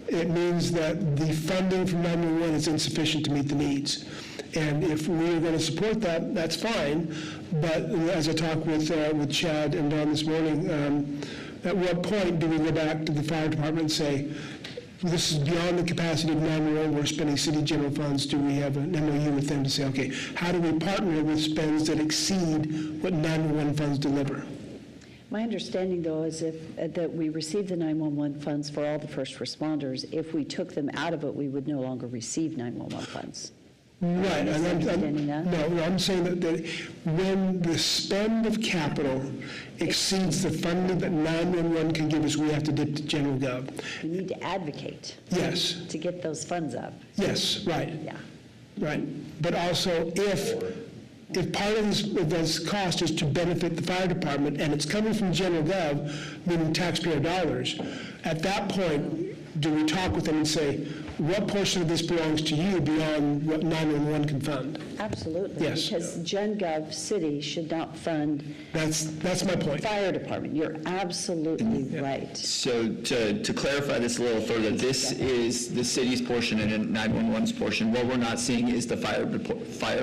it means that the funding from 911 is insufficient to meet the needs. And if we are going to support that, that's fine. But as I talked with Chad and Don this morning, at what point do we go back to the fire department and say, this is beyond the capacity of 911, we're spending city general funds? Do we have an MOU with them to say, okay, how do we partner with spends that exceed what 911 funds deliver? My understanding, though, is that we receive the 911 funds for all the first responders. If we took them out of it, we would no longer receive 911 funds. Right. Is that understanding that? No, I'm saying that when the spend of capital exceeds the funding that 911 can give us, we have to dip to general gov. We need to advocate. Yes. To get those funds up. Yes, right. Yeah. Right. But also, if part of this cost is to benefit the fire department, and it's coming from general gov, meaning taxpayer dollars, at that point, do we talk with them and say, what portion of this belongs to you beyond what 911 can fund? Absolutely. Yes. Because GenGov City should not fund That's my point. fire department. You're absolutely right. So to clarify this a little further, this is the city's portion and 911's portion. What we're not seeing is the fire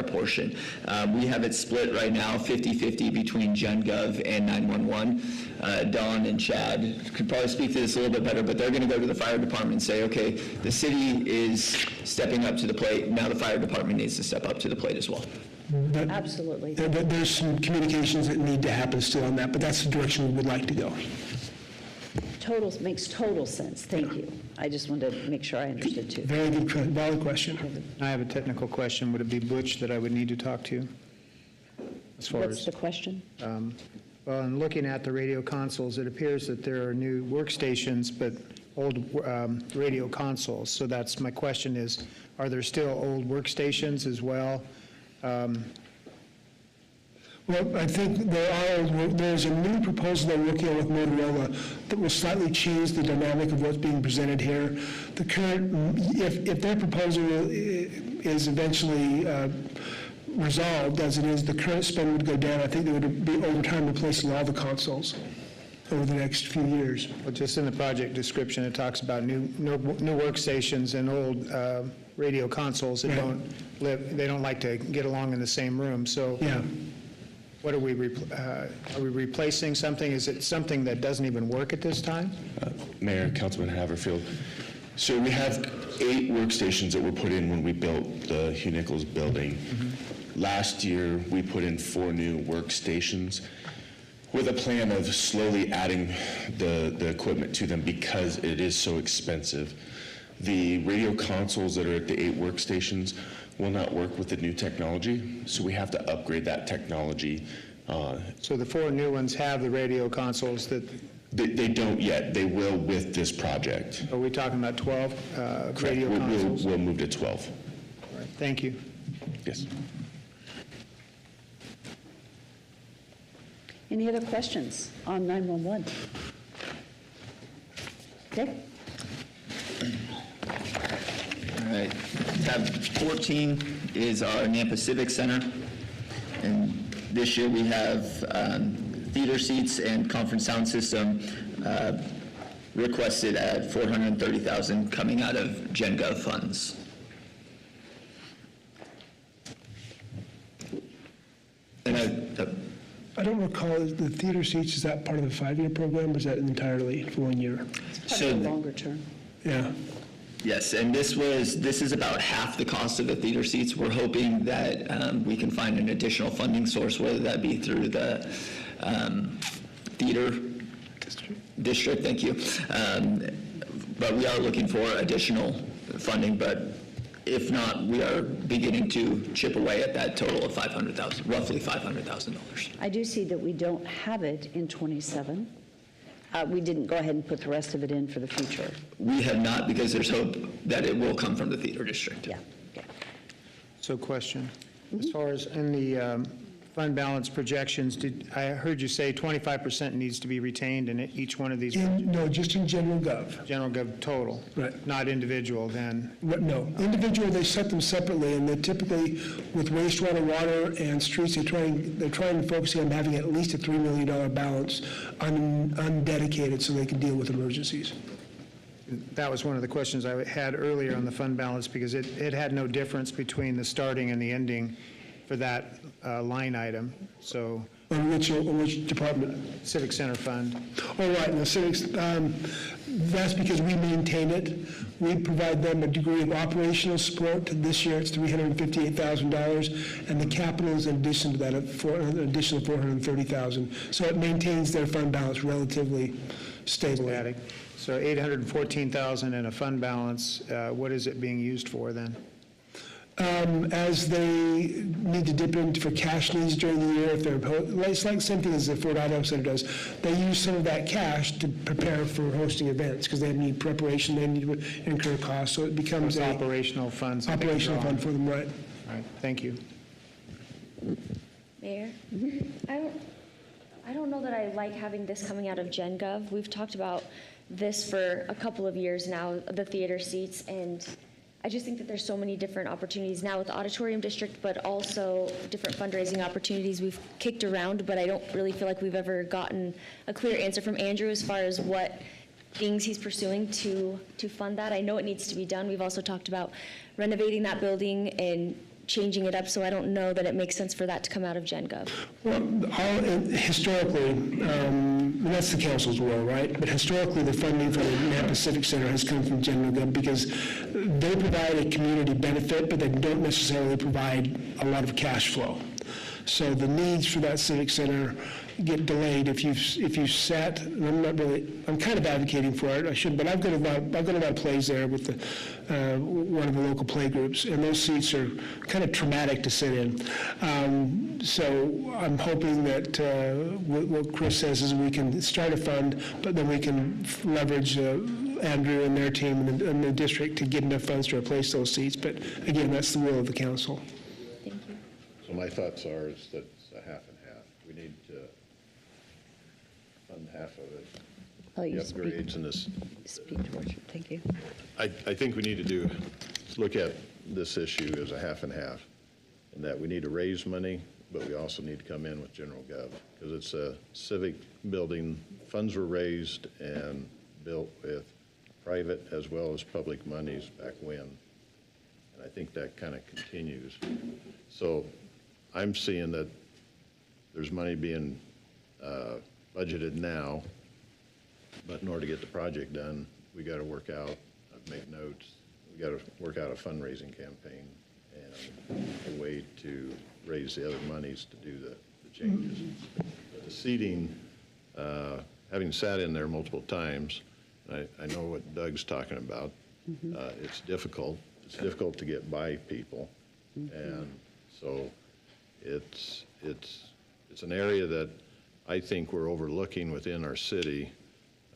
portion. We have it split right now 50-50 between GenGov and 911. Don and Chad could probably speak to this a little bit better, but they're going to go to the fire department and say, okay, the city is stepping up to the plate. Now the fire department needs to step up to the plate as well. But Absolutely. there's some communications that need to happen still on that, but that's the direction we would like to go. Makes total sense. Thank you. I just wanted to make sure I understood too. Very good, valid question. I have a technical question. Would it be Butch that I would need to talk to? As far What's as, the question? well, in looking at the radio consoles, it appears that there are new workstations, but old radio consoles. So that's my question is, are there still old workstations as well? Well, I think there's a new proposal they're working on with Motorola that will slightly change the dynamic of what's being presented here. The current, if their proposal is eventually resolved as it is, the current spend would go down. I think there would be over time replacing all the consoles over the next few years. Well, just in the project description, it talks about new workstations and old radio consoles that they don't like to get along in the same room. So Yeah. what are we replacing something? Is it something that doesn't even work at this time? Mayor, Councilman Haverfield. So we have 8 workstations that were put in when we built the Hugh Nichols building. Last year, we put in 4 new workstations with a plan of slowly adding the equipment to them because it is so expensive. The radio consoles that are at the 8 workstations will not work with the new technology, so we have to upgrade that technology. So the 4 new ones have the radio consoles that, They don't yet. They will with this project. are we talking about 12 radio We'll- consoles? We'll move to 12. All right, thank you. Yes. Any other questions on 911? Okay. All right, tab 14 is our Nampa Civic Center. And this year we have theater seats and conference sound system requested at $430,000 coming out of GenGov funds. And I don't recall, the theater seats, is that part of the 5-year program, or is that entirely for 1 year? Part of the longer term. Yeah. Yes, and this is about half the cost of the theater seats. We're hoping that we can find an additional funding source, whether that be through the theater district, thank you. But we are looking for additional funding, but if not, we are beginning to chip away at that total of $500,000, roughly $500,000. I do see that we don't have it in '27. We didn't go ahead and put the rest of it in for the future. We have not, because there's hope that it will come from the theater district. Yeah. Okay. So question, as far as in the fund balance projections, I heard you say 25% needs to be retained in each one of these? No, just in general gov. General gov total? Right. Not individual then? No, individual, they set them separately, and they're typically, with wastewater, water, and streets, they're trying to focus on having at least a $3 million balance undedicated so they can deal with emergencies. That was one of the questions I had earlier on the fund balance, because it had no difference between the starting and the ending for that line item, so. On which department? Civic Center Fund. Oh, right, in the civics, that's because we maintain it. We provide them a degree of operational support. This year, it's $358,000, and the capital is in addition to that, an additional $430,000. So it maintains their fund balance relatively stable. So $814,000 in a fund balance, what is it being used for then? As they need to dip into for cash needs during the year, if they're, it's like the same thing as the Fort Idaho Center does, they use some of that cash to prepare for hosting events, because they need preparation, they need to incur costs, so it becomes It's a operational funds. that they operational draw on. fund for them, right? All right, thank you. Mayor, I don't know that I like having this coming out of GenGov. We've talked about this for a couple of years now, the theater seats, and I just think that there's so many different opportunities now with the auditorium district, but also different fundraising opportunities we've kicked around, but I don't really feel like we've ever gotten a clear answer from Andrew as far as what things he's pursuing to fund that. I know it needs to be done. We've also talked about renovating that building and changing it up, so I don't know that it makes sense for that to come out of GenGov. Well, historically, and that's the council's role, right? But historically, the funding for the Nampa Civic Center has come from general gov because they provide a community benefit, but they don't necessarily provide a lot of cash flow. So the needs for that civic center get delayed if you set, and I'm kind of advocating for it, I should, but I've got a lot of plays there with one of the local play groups, and those seats are kind of traumatic to sit in. So I'm hoping that what Chris says is we can start a fund, but then we can leverage Andrew and their team and the district to get enough funds to replace those seats. But again, that's the will of the council. Thank you. So my thoughts are is that it's a half and half. on half of it. Oh, The you speak, upgrades and this, speak towards you. Thank you. I think we need to look at this issue as a half and half, in that we need to raise money, but we also need to come in with general gov, because it's a civic building. Funds were raised and built with private as well as public monies back when. And I think that kind of continues. So I'm seeing that there's money being budgeted now, but in order to get the project done, we got to work out, make notes, we got to work out a fundraising campaign and a way to raise the other monies to do the changes. But the seating, having sat in there multiple times, I know what Doug's talking about. It's difficult. It's difficult to get by people. And so it's an area that I think we're overlooking within our city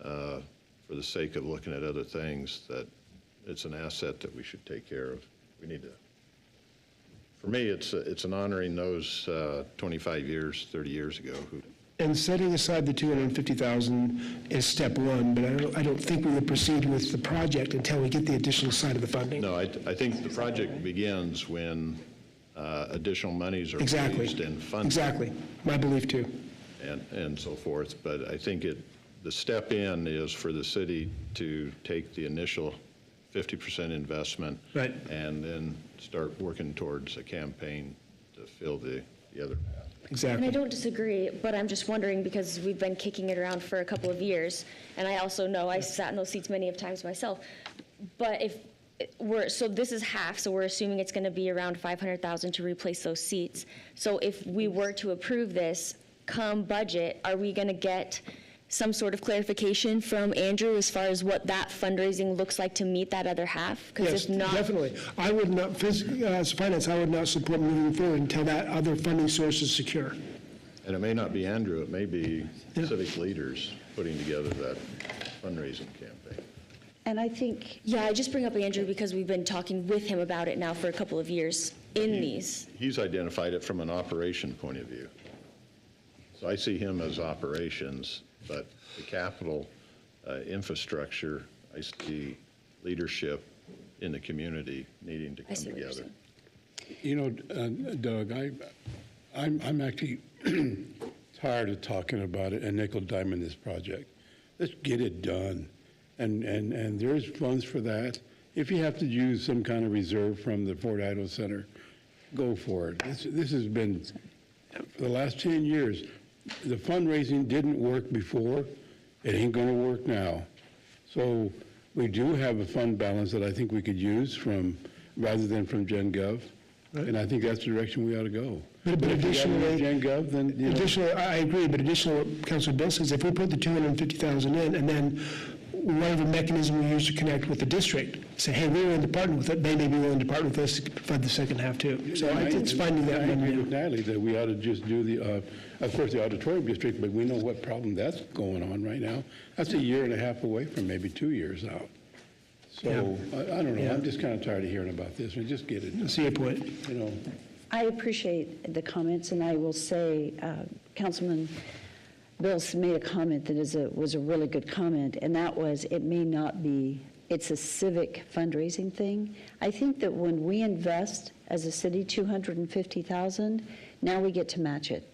for the sake of looking at other things, that it's an asset that we should take care of. We need to, for me, it's an honoring those 25 years, 30 years ago who. And setting aside the 250,000 is step one, but I don't think we would proceed with the project until we get the additional side of the funding. No, I think the project begins when additional monies are raised and funded. Exactly, my belief too. And so forth, but I think the step in is for the city to take the initial 50% investment. Right. And then start working towards a campaign to fill the other half. Exactly. And I don't disagree, but I'm just wondering, because we've been kicking it around for a couple of years, and I also know I sat in those seats many of times myself, but if so this is half, so we're assuming it's going to be around 500,000 to replace those seats. So if we were to approve this, come budget, are we going to get some sort of clarification from Andrew as far as what that fundraising looks like to meet that other half? Because Yes, if not, definitely. I would not, as finance, I would not support moving forward until that other funding source is secure. And it may not be Andrew, it may be civic leaders putting together that fundraising campaign. And I think, yeah, I just bring up Andrew because we've been talking with him about it now for a couple of years in these. He's identified it from an operation point of view. So I see him as operations, but the capital infrastructure, I see leadership in the community needing to come together. You know, Doug, I'm actually tired of talking about it and nickel diming this project. Let's get it done. And there's funds for that. If you have to use some kind of reserve from the Fort Idaho Center, go for it. This has been, for the last 10 years, the fundraising didn't work before. It ain't going to work now. So we do have a fund balance that I think we could use rather than from Gen Gov. Right. And I think that's the direction we ought to go. But additionally, Gen Gov, then, additionally, I agree, but additionally, Councilor Bill says, if we put the 250,000 in, and then whatever mechanism we use to connect with the district, say, hey, we're willing to partner with it, they may be willing to partner with us to fund the second half too. So it's finding that. I agree with Natalie that we ought to just do of course, the auditorium district, but we know what problem that's going on right now. That's a year and a half away from maybe 2 years out. So I don't know. I'm just kind of tired of hearing about this. We just get it done. I see your point. You know. I appreciate the comments, and I will say, Councilman Bills made a comment that was a really good comment, and that was, it may not be, it's a civic fundraising thing. I think that when we invest as a city $250,000, now we get to match it.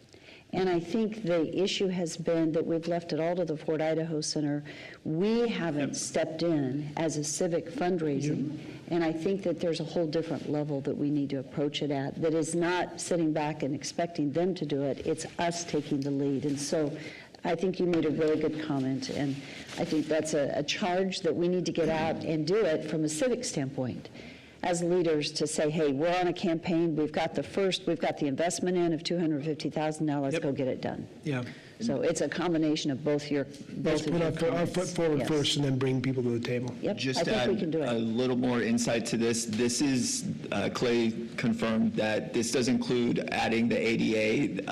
And I think the issue has been that we've left it all to the Fort Idaho Center. We haven't stepped in as a civic fundraising. And I think that there's a whole different level that we need to approach it at, that is not sitting back and expecting them to do it. It's us taking the lead. And so I think you made a really good comment. And I think that's a charge that we need to get out and do it from a civic standpoint. As leaders, to say, hey, we're on a campaign, we've got the investment in of $250,000, now let's go get it done. Yeah. So it's a combination of both Let's put our foot forward first and then bring people to the table. Yep, Just I to think we can do add a it. little more insight to this, this is, Clay confirmed that this does include adding the ADA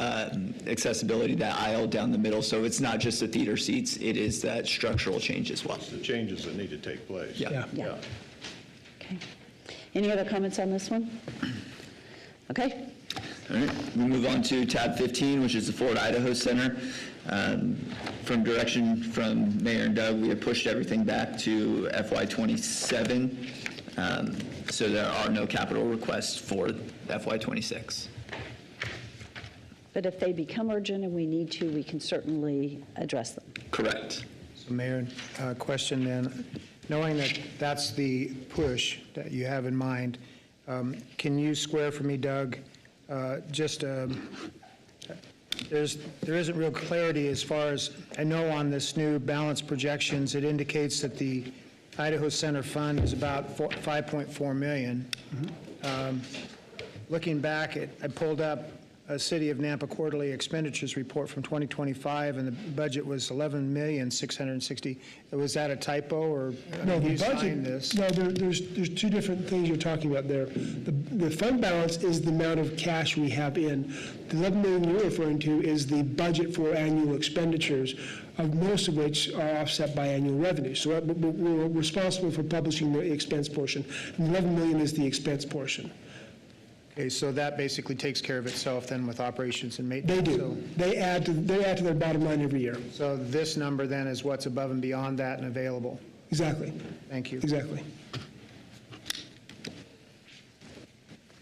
accessibility, that aisle down the middle, so it's not just the theater seats, it is that structural change as well. It's the changes that need to take place. Yeah. Yeah. Okay. Any other comments on this one? Okay. All right, we move on to tab 15, which is the Fort Idaho Center. From direction from Mayor and Doug, we have pushed everything back to FY '27. So there are no capital requests for FY '26. But if they become urgent and we need to, we can certainly address them. Correct. So Mayor, question then, knowing that that's the push that you have in mind, can you square for me, Doug, there isn't real clarity as far as, I know on this new balance projections, it indicates that the Idaho Center Fund is about $5.4 million. Looking back, I pulled up a City of Nampa quarterly expenditures report from 2025, and the budget was $11,660,000. Was that a typo, or No, you the signed budget, this? no, there's two different things you're talking about there. The fund balance is the amount of cash we have in. The 11 million you're referring to is the budget for annual expenditures, of most of which are offset by annual revenue. So we're responsible for publishing the expense portion. And 11 million is the expense portion. Okay, so that basically takes care of itself then with operations and maintenance? They do. So- They add to their bottom line every year. So this number then is what's above and beyond that and available? Exactly, Thank you. exactly.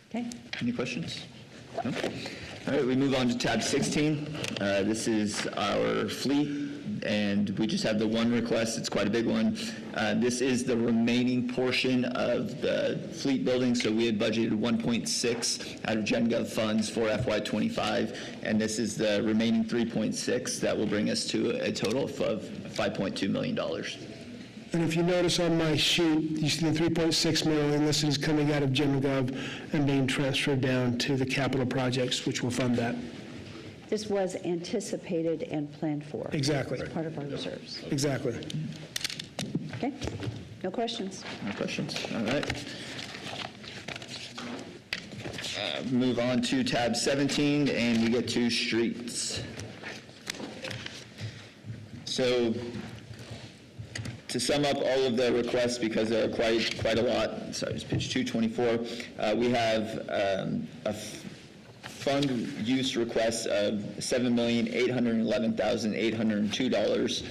Okay? Any questions? No? All right, we move on to tab 16. This is our fleet, and we just have the one request. It's quite a big one. This is the remaining portion of the fleet building. So we had budgeted 1.6 out of GenGov funds for FY '25, and this is the remaining 3.6 that will bring us to a total of $5.2 million. And if you notice on my sheet, you see the 3.6 million listed as coming out of General Gov and being transferred down to the capital projects, which will fund that. This was anticipated and planned for. Exactly. As part of our reserves. Exactly. Okay? No questions? No questions? All right. Move on to tab 17, and we get to streets. So to sum up all of the requests, because there are quite a lot, sorry, it's page 224, we have a fund use request of $7,811,802,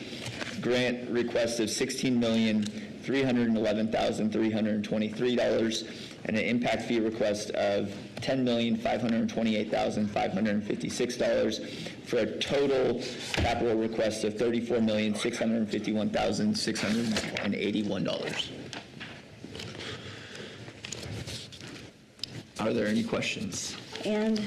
grant request of $16,311,323, and an impact fee request of $10,528,556, for a total capital request of $34,651,681. Are there any questions? And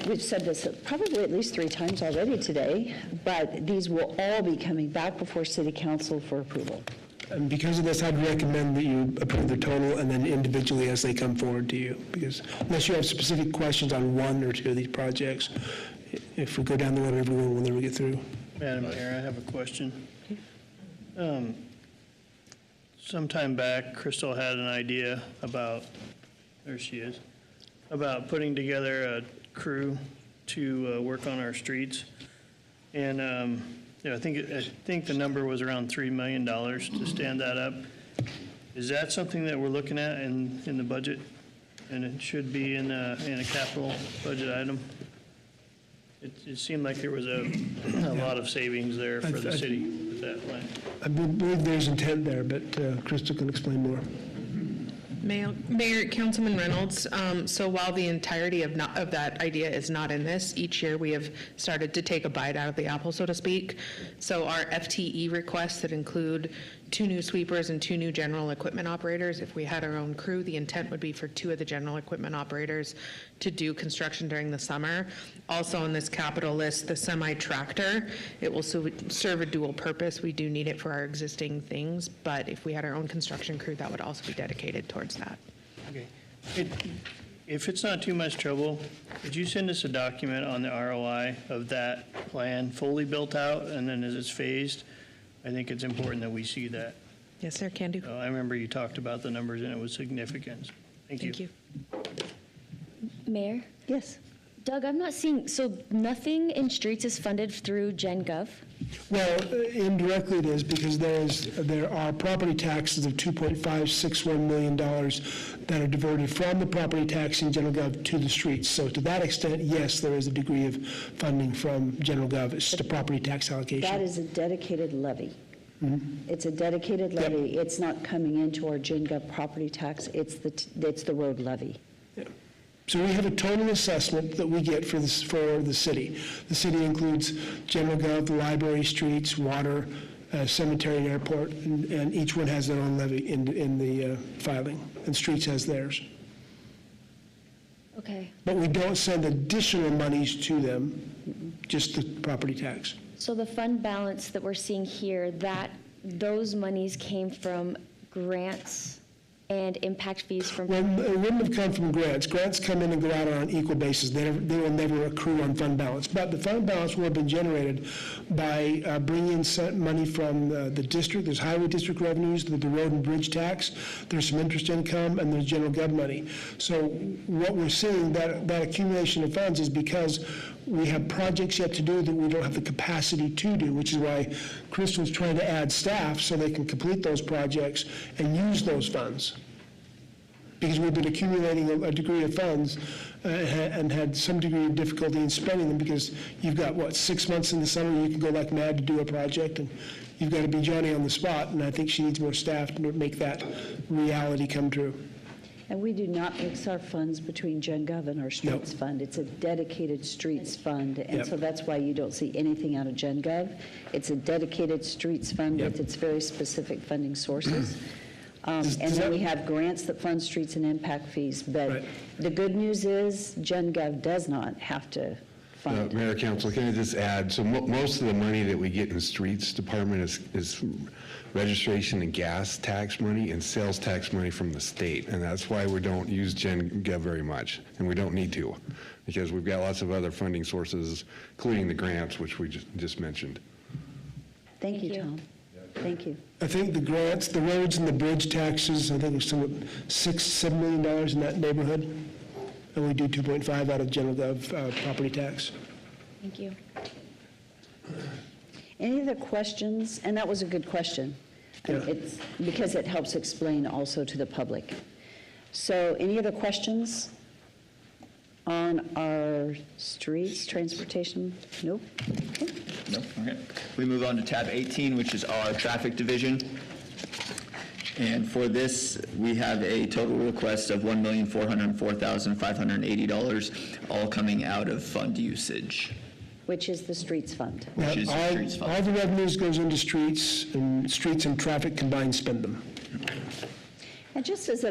we've said this probably at least 3 times already today, but these will all be coming back before City Council for approval. And because of this, I'd recommend that you approve the total and then individually as they come forward to you, because unless you have specific questions on 1 or 2 of these projects, if we go down the road of everyone, we'll never get through. Madam Mayor, I have a question. Sometime back, Crystal had an idea about, there she is, about putting together a crew to work on our streets. And I think the number was around $3 million to stand that up. Is that something that we're looking at in the budget? And it should be in a capital budget item? It seemed like there was a lot of savings there for the city with that line. I believe there's intent there, but Crystal can explain more. Mayor, Councilman Reynolds, so while the entirety of that idea is not in this, each year we have started to take a bite out of the apple, so to speak. So our FTE requests that include 2 new sweepers and 2 new general equipment operators. If we had our own crew, the intent would be for 2 of the general equipment operators to do construction during the summer. Also on this capital list, the semi-tractor, it will serve a dual purpose. We do need it for our existing things, but if we had our own construction crew, that would also be dedicated towards that. Okay. If it's not too much trouble, could you send us a document on the ROI of that plan fully built out and then as it's phased? I think it's important that we see that. Yes, sir, can do. I remember you talked about the numbers and it was significant. Thank you. Thank you. Mayor? Yes. Doug, I'm not seeing, so nothing in streets is funded through GenGov? Well, indirectly it is, because there are property taxes of $2.561 million that are diverted from the property tax in general gov to the streets. So to that extent, yes, there is a degree of funding from general gov. It's just a property tax allocation. That is a dedicated levy. It's a dedicated levy. It's not coming into our gen gov property tax. It's the road levy. So we have a total assessment that we get for the city. The city includes general gov, the library, streets, water, cemetery, and airport, and each one has their own levy in the filing, and streets has theirs. Okay. But we don't send additional monies to them, just the property tax. So the fund balance that we're seeing here, those monies came from grants and impact fees from. Well, it wouldn't have come from grants. Grants come in and go out on an equal basis. They will never accrue on fund balance. But the fund balance will have been generated by bringing in money from the district. There's highway district revenues, the road and bridge tax, there's some interest income, and there's general gov money. So what we're seeing, that accumulation of funds is because we have projects yet to do that we don't have the capacity to do, which is why Crystal's trying to add staff so they can complete those projects and use those funds. Because we've been accumulating a degree of funds and had some degree of difficulty in spending them, because you've got, 6 months in the summer, you can go like mad to do a project, and you've got to be Johnny on the spot, and I think she needs more staff to make that reality come true. And we do not mix our funds between gen gov and our streets fund. It's a dedicated streets fund, and so that's why you don't see anything out of gen gov. It's a dedicated streets fund with its very specific funding sources. And then we have grants that fund streets and impact fees. But the good news is gen gov does not have to fund. Mayor, Council, can I just add, so most of the money that we get in the streets department is registration and gas tax money and sales tax money from the state, and that's why we don't use gen gov very much, and we don't need to, because we've got lots of other funding sources, including the grants, which we just mentioned. Thank you, Tom. Thank you. I think the grants, the roads and the bridge taxes, I think it's somewhat $6-7 million in that neighborhood, and we do 2.5 out of general gov property tax. Thank you. Any other questions? And that was a good question. It's because it helps explain also to the public. So any other questions on our streets, transportation? Nope. Okay. Nope, okay. We move on to tab 18, which is our traffic division. And for this, we have a total request of $1,404,580, all coming out of fund usage. Which is the streets fund. Which is the streets fund. All the revenues goes into streets and traffic combined spend them. And just as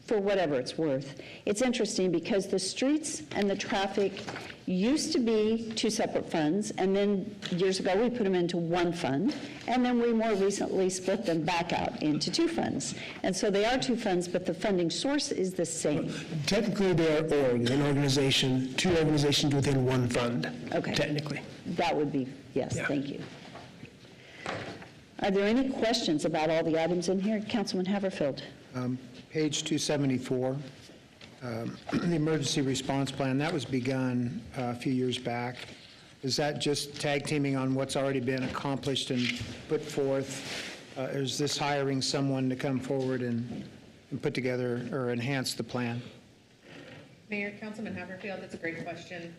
for whatever it's worth, it's interesting because the streets and the traffic used to be two separate funds, and then years ago we put them into one fund, and then we more recently split them back out into two funds. And so they are two funds, but the funding source is the same. Technically, they are orgs, an organization, two organizations within one fund. Okay. Technically. That would be, yes, thank you. Are there any questions about all the items in here? Councilman Haverfield. Page 274, the emergency response plan, that was begun a few years back. Is that just tag teaming on what's already been accomplished and put forth? Is this hiring someone to come forward and put together or enhance the plan? Mayor, Councilman Haverfield, that's a great question.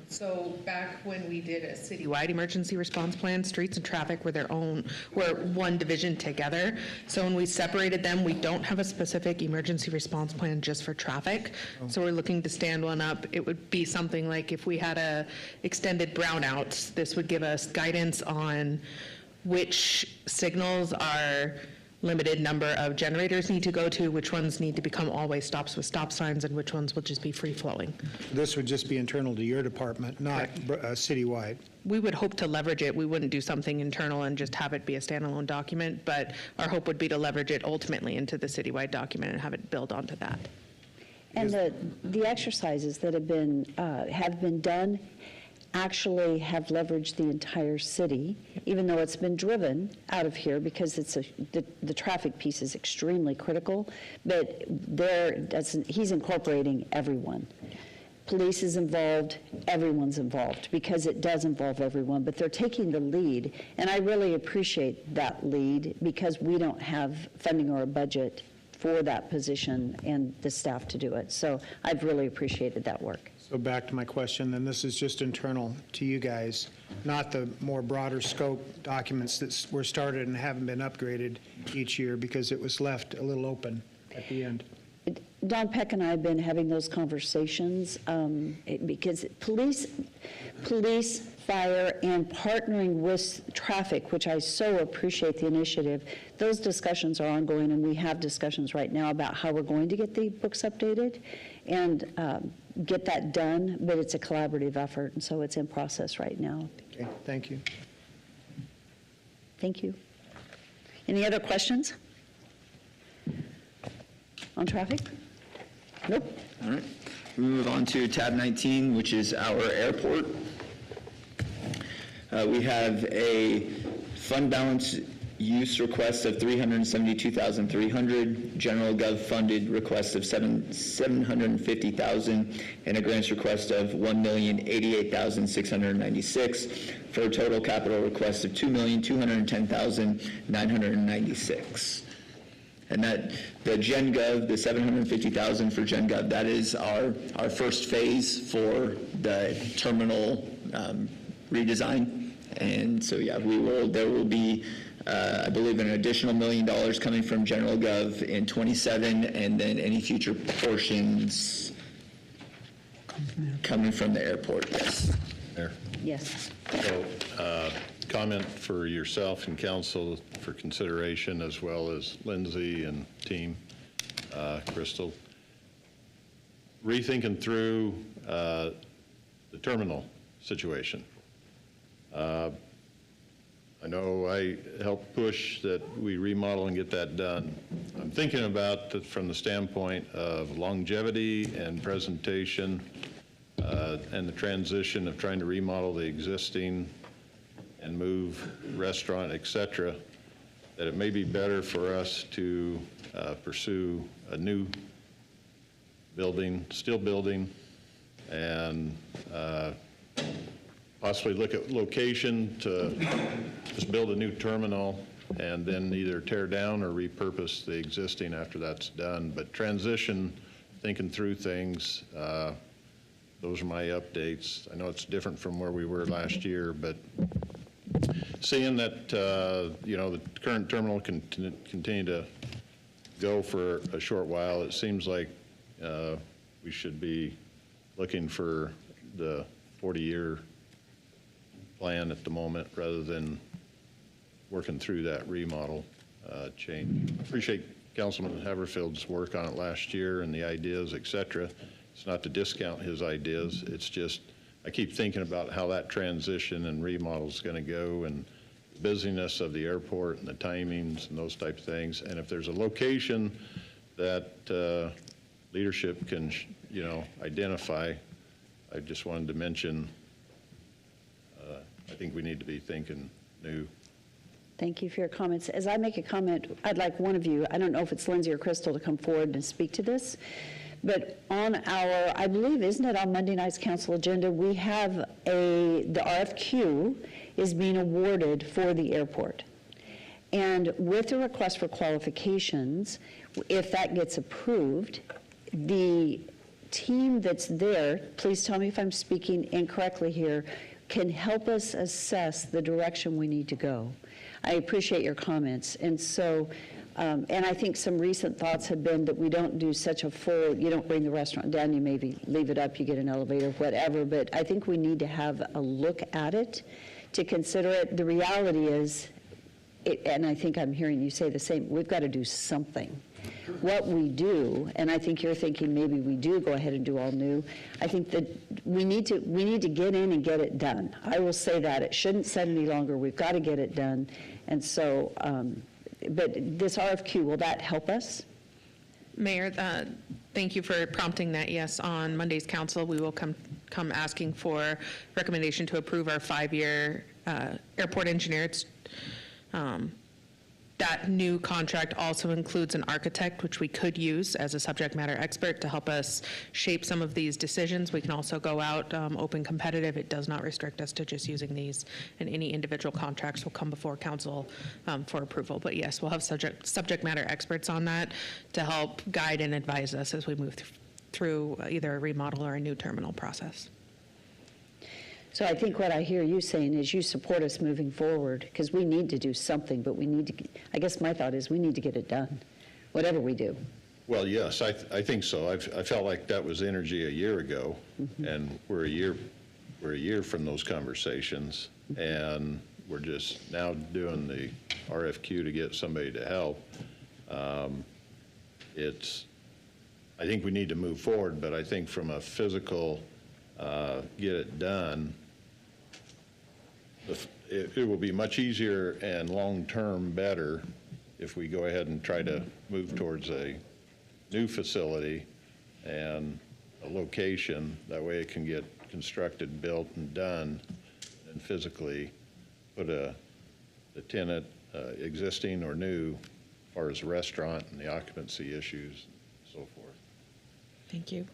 So back when we did a citywide emergency response plan, streets and traffic were one division together. So when we separated them, we don't have a specific emergency response plan just for traffic. So we're looking to stand one up. It would be something like if we had a extended brownout, this would give us guidance on which signals our limited number of generators need to go to, which ones need to become always stops with stop signs, and which ones will just be free-flowing. This would just be internal to your department, not citywide. We would hope to leverage it. We wouldn't do something internal and just have it be a standalone document, but our hope would be to leverage it ultimately into the citywide document and have it build onto that. And the exercises that have been done actually have leveraged the entire city, even though it's been driven out of here because the traffic piece is extremely critical, but he's incorporating everyone. police is involved, everyone's involved, because it does involve everyone, but they're taking the lead. And I really appreciate that lead because we don't have funding or a budget for that position and the staff to do it. So I've really appreciated that work. So back to my question, then this is just internal to you guys, not the more broader scope documents that were started and haven't been upgraded each year because it was left a little open at the end. Don Peck and I have been having those conversations because police, fire, and partnering with traffic, which I so appreciate the initiative, those discussions are ongoing, and we have discussions right now about how we're going to get the books updated and get that done, but it's a collaborative effort, and so it's in process right now. Okay, thank you. Thank you. Any other questions on traffic? Nope. All right. We move on to tab 19, which is our airport. We have a fund balance use request of $372,300, general gov funded request of $750,000, and a grants request of $1,088,696 for a total capital request of $2,210,996. And that the Gen Gov, the $750,000 for Gen Gov, that is our first phase for the terminal redesign. And so, yeah, there will be, I believe, an additional $1 million coming from General Gov in 27, and then any future portions coming from the airport, yes. There. Yes. So, comment for yourself and council for consideration, as well as Lindsay and team, Crystal. Rethinking through the terminal situation. I know I helped push that we remodel and get that done. I'm thinking about that from the standpoint of longevity and presentation and the transition of trying to remodel the existing and move restaurant, et cetera, that it may be better for us to pursue a new building, still building, and possibly look at location to just build a new terminal and then either tear down or repurpose the existing after that's done. But transition, thinking through things, those are my updates. I know it's different from where we were last year, but seeing that, the current terminal can continue to go for a short while, it seems like we should be looking for the 40-year plan at the moment rather than working through that remodel change. Appreciate Councilman Haverfield's work on it last year and the ideas, et cetera. It's not to discount his ideas. It's just I keep thinking about how that transition and remodel is going to go and the busyness of the airport and the timings and those type of things. And if there's a location that leadership can, identify, I just wanted to mention I think we need to be thinking new. Thank you for your comments. As I make a comment, I'd like one of you, I don't know if it's Lindsay or Crystal, to come forward and speak to this. But on our, I believe, isn't it on Monday night's council agenda, we have the RFQ is being awarded for the airport. And with the request for qualifications, if that gets approved, the team that's there, please tell me if I'm speaking incorrectly here, can help us assess the direction we need to go. I appreciate your comments. And so, and I think some recent thoughts have been that we don't do such a full, you don't bring the restaurant down, you maybe leave it up, you get an elevator, whatever, but I think we need to have a look at it to consider it. The reality is, and I think I'm hearing you say the same, we've got to do something. What we do, and I think you're thinking maybe we do go ahead and do all new, I think that we need to get in and get it done. I will say that. It shouldn't sit any longer. We've got to get it done. And so, but this RFQ, will that help us? Mayor, thank you for prompting that. Yes, on Monday's council, we will come asking for recommendation to approve our 5-year airport engineer. That new contract also includes an architect, which we could use as a subject matter expert to help us shape some of these decisions. We can also go out, open competitive. It does not restrict us to just using these, and any individual contracts will come before council for approval. But yes, we'll have subject matter experts on that to help guide and advise us as we move through either a remodel or a new terminal process. So I think what I hear you saying is you support us moving forward, because we need to do something, but we need to, I guess my thought is we need to get it done, whatever we do. Well, yes, I think so. I felt like that was energy a year ago, and we're a year from those conversations, and we're just now doing the RFQ to get somebody to help. I think we need to move forward, but I think from a physical get it done, it will be much easier and long-term better if we go ahead and try to move towards a new facility and a location. That way it can get constructed, built, and done, and physically put the tenant, existing or new, as far as the restaurant and the occupancy issues and so forth. Thank you.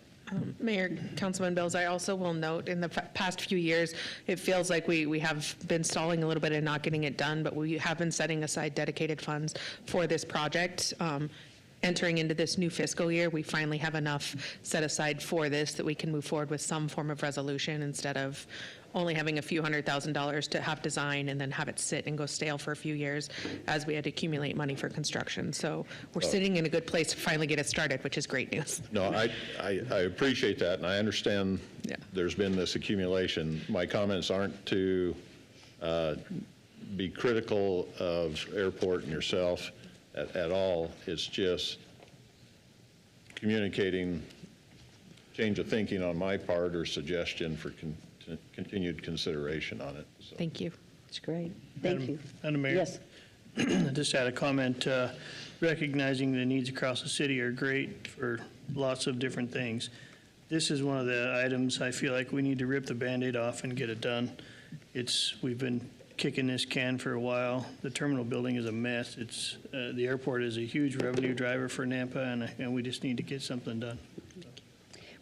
Mayor, Councilman Bills, I also will note in the past few years, it feels like we have been stalling a little bit and not getting it done, but we have been setting aside dedicated funds for this project. Entering into this new fiscal year, we finally have enough set aside for this that we can move forward with some form of resolution instead of only having a few $100,000 to have design and then have it sit and go stale for a few years as we had to accumulate money for construction. So we're sitting in a good place to finally get it started, which is great news. No, I appreciate that, and I understand there's been this accumulation. My comments aren't to be critical of Airport and yourself at all. It's just communicating change of thinking on my part or suggestion for continued consideration on it. So. Thank you. That's great. Thank you. Madam Mayor. Yes. I just had a comment. Recognizing the needs across the city are great for lots of different things. This is one of the items I feel like we need to rip the Band-Aid off and get it done. We've been kicking this can for a while. The terminal building is a mess. The airport is a huge revenue driver for Nampa, and we just need to get something done.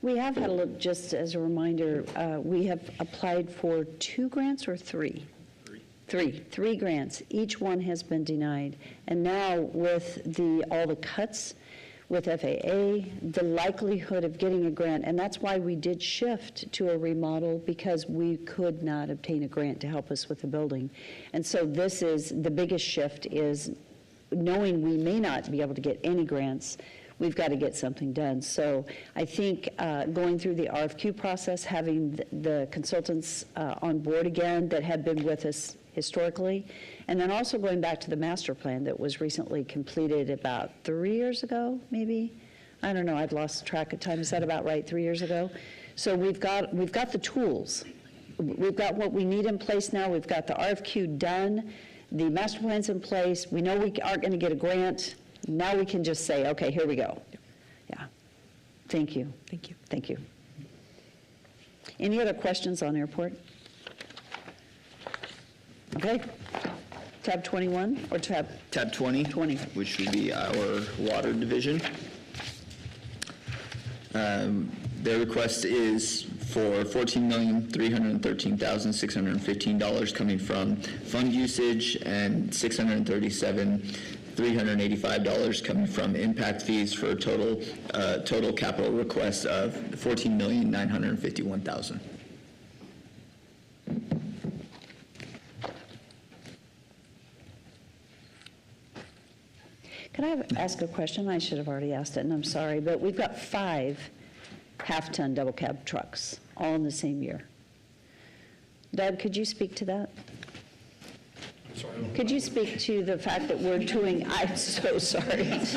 We have had a look, just as a reminder, we have applied for 2 grants or 3? Three grants. Each one has been denied. And now with all the cuts with FAA, the likelihood of getting a grant, and that's why we did shift to a remodel, because we could not obtain a grant to help us with the building. And so this is, the biggest shift is knowing we may not be able to get any grants, we've got to get something done. So I think going through the RFQ process, having the consultants on board again that had been with us historically, and then also going back to the master plan that was recently completed about 3 years ago, maybe? I don't know, I've lost track of time. Is that about right, 3 years ago? So we've got the tools. We've got what we need in place now. We've got the RFQ done. The master plan's in place. We know we aren't going to get a grant. Now we can just say, okay, here we go. Yeah. Thank you. Thank you. Thank you. Any other questions on airport? Okay. Tab 21 or tab? Tab 20. 20. Which would be our water division. Their request is for $14,313,615 coming from fund usage and $637,385 coming from impact fees for a total capital request of $14,951,000. Can I ask a question? I should have already asked it, and I'm sorry, but we've got 5 half-ton double cab trucks all in the same year. Doug, could you speak to that? Could you speak to the fact that we're doing, I'm so sorry. I was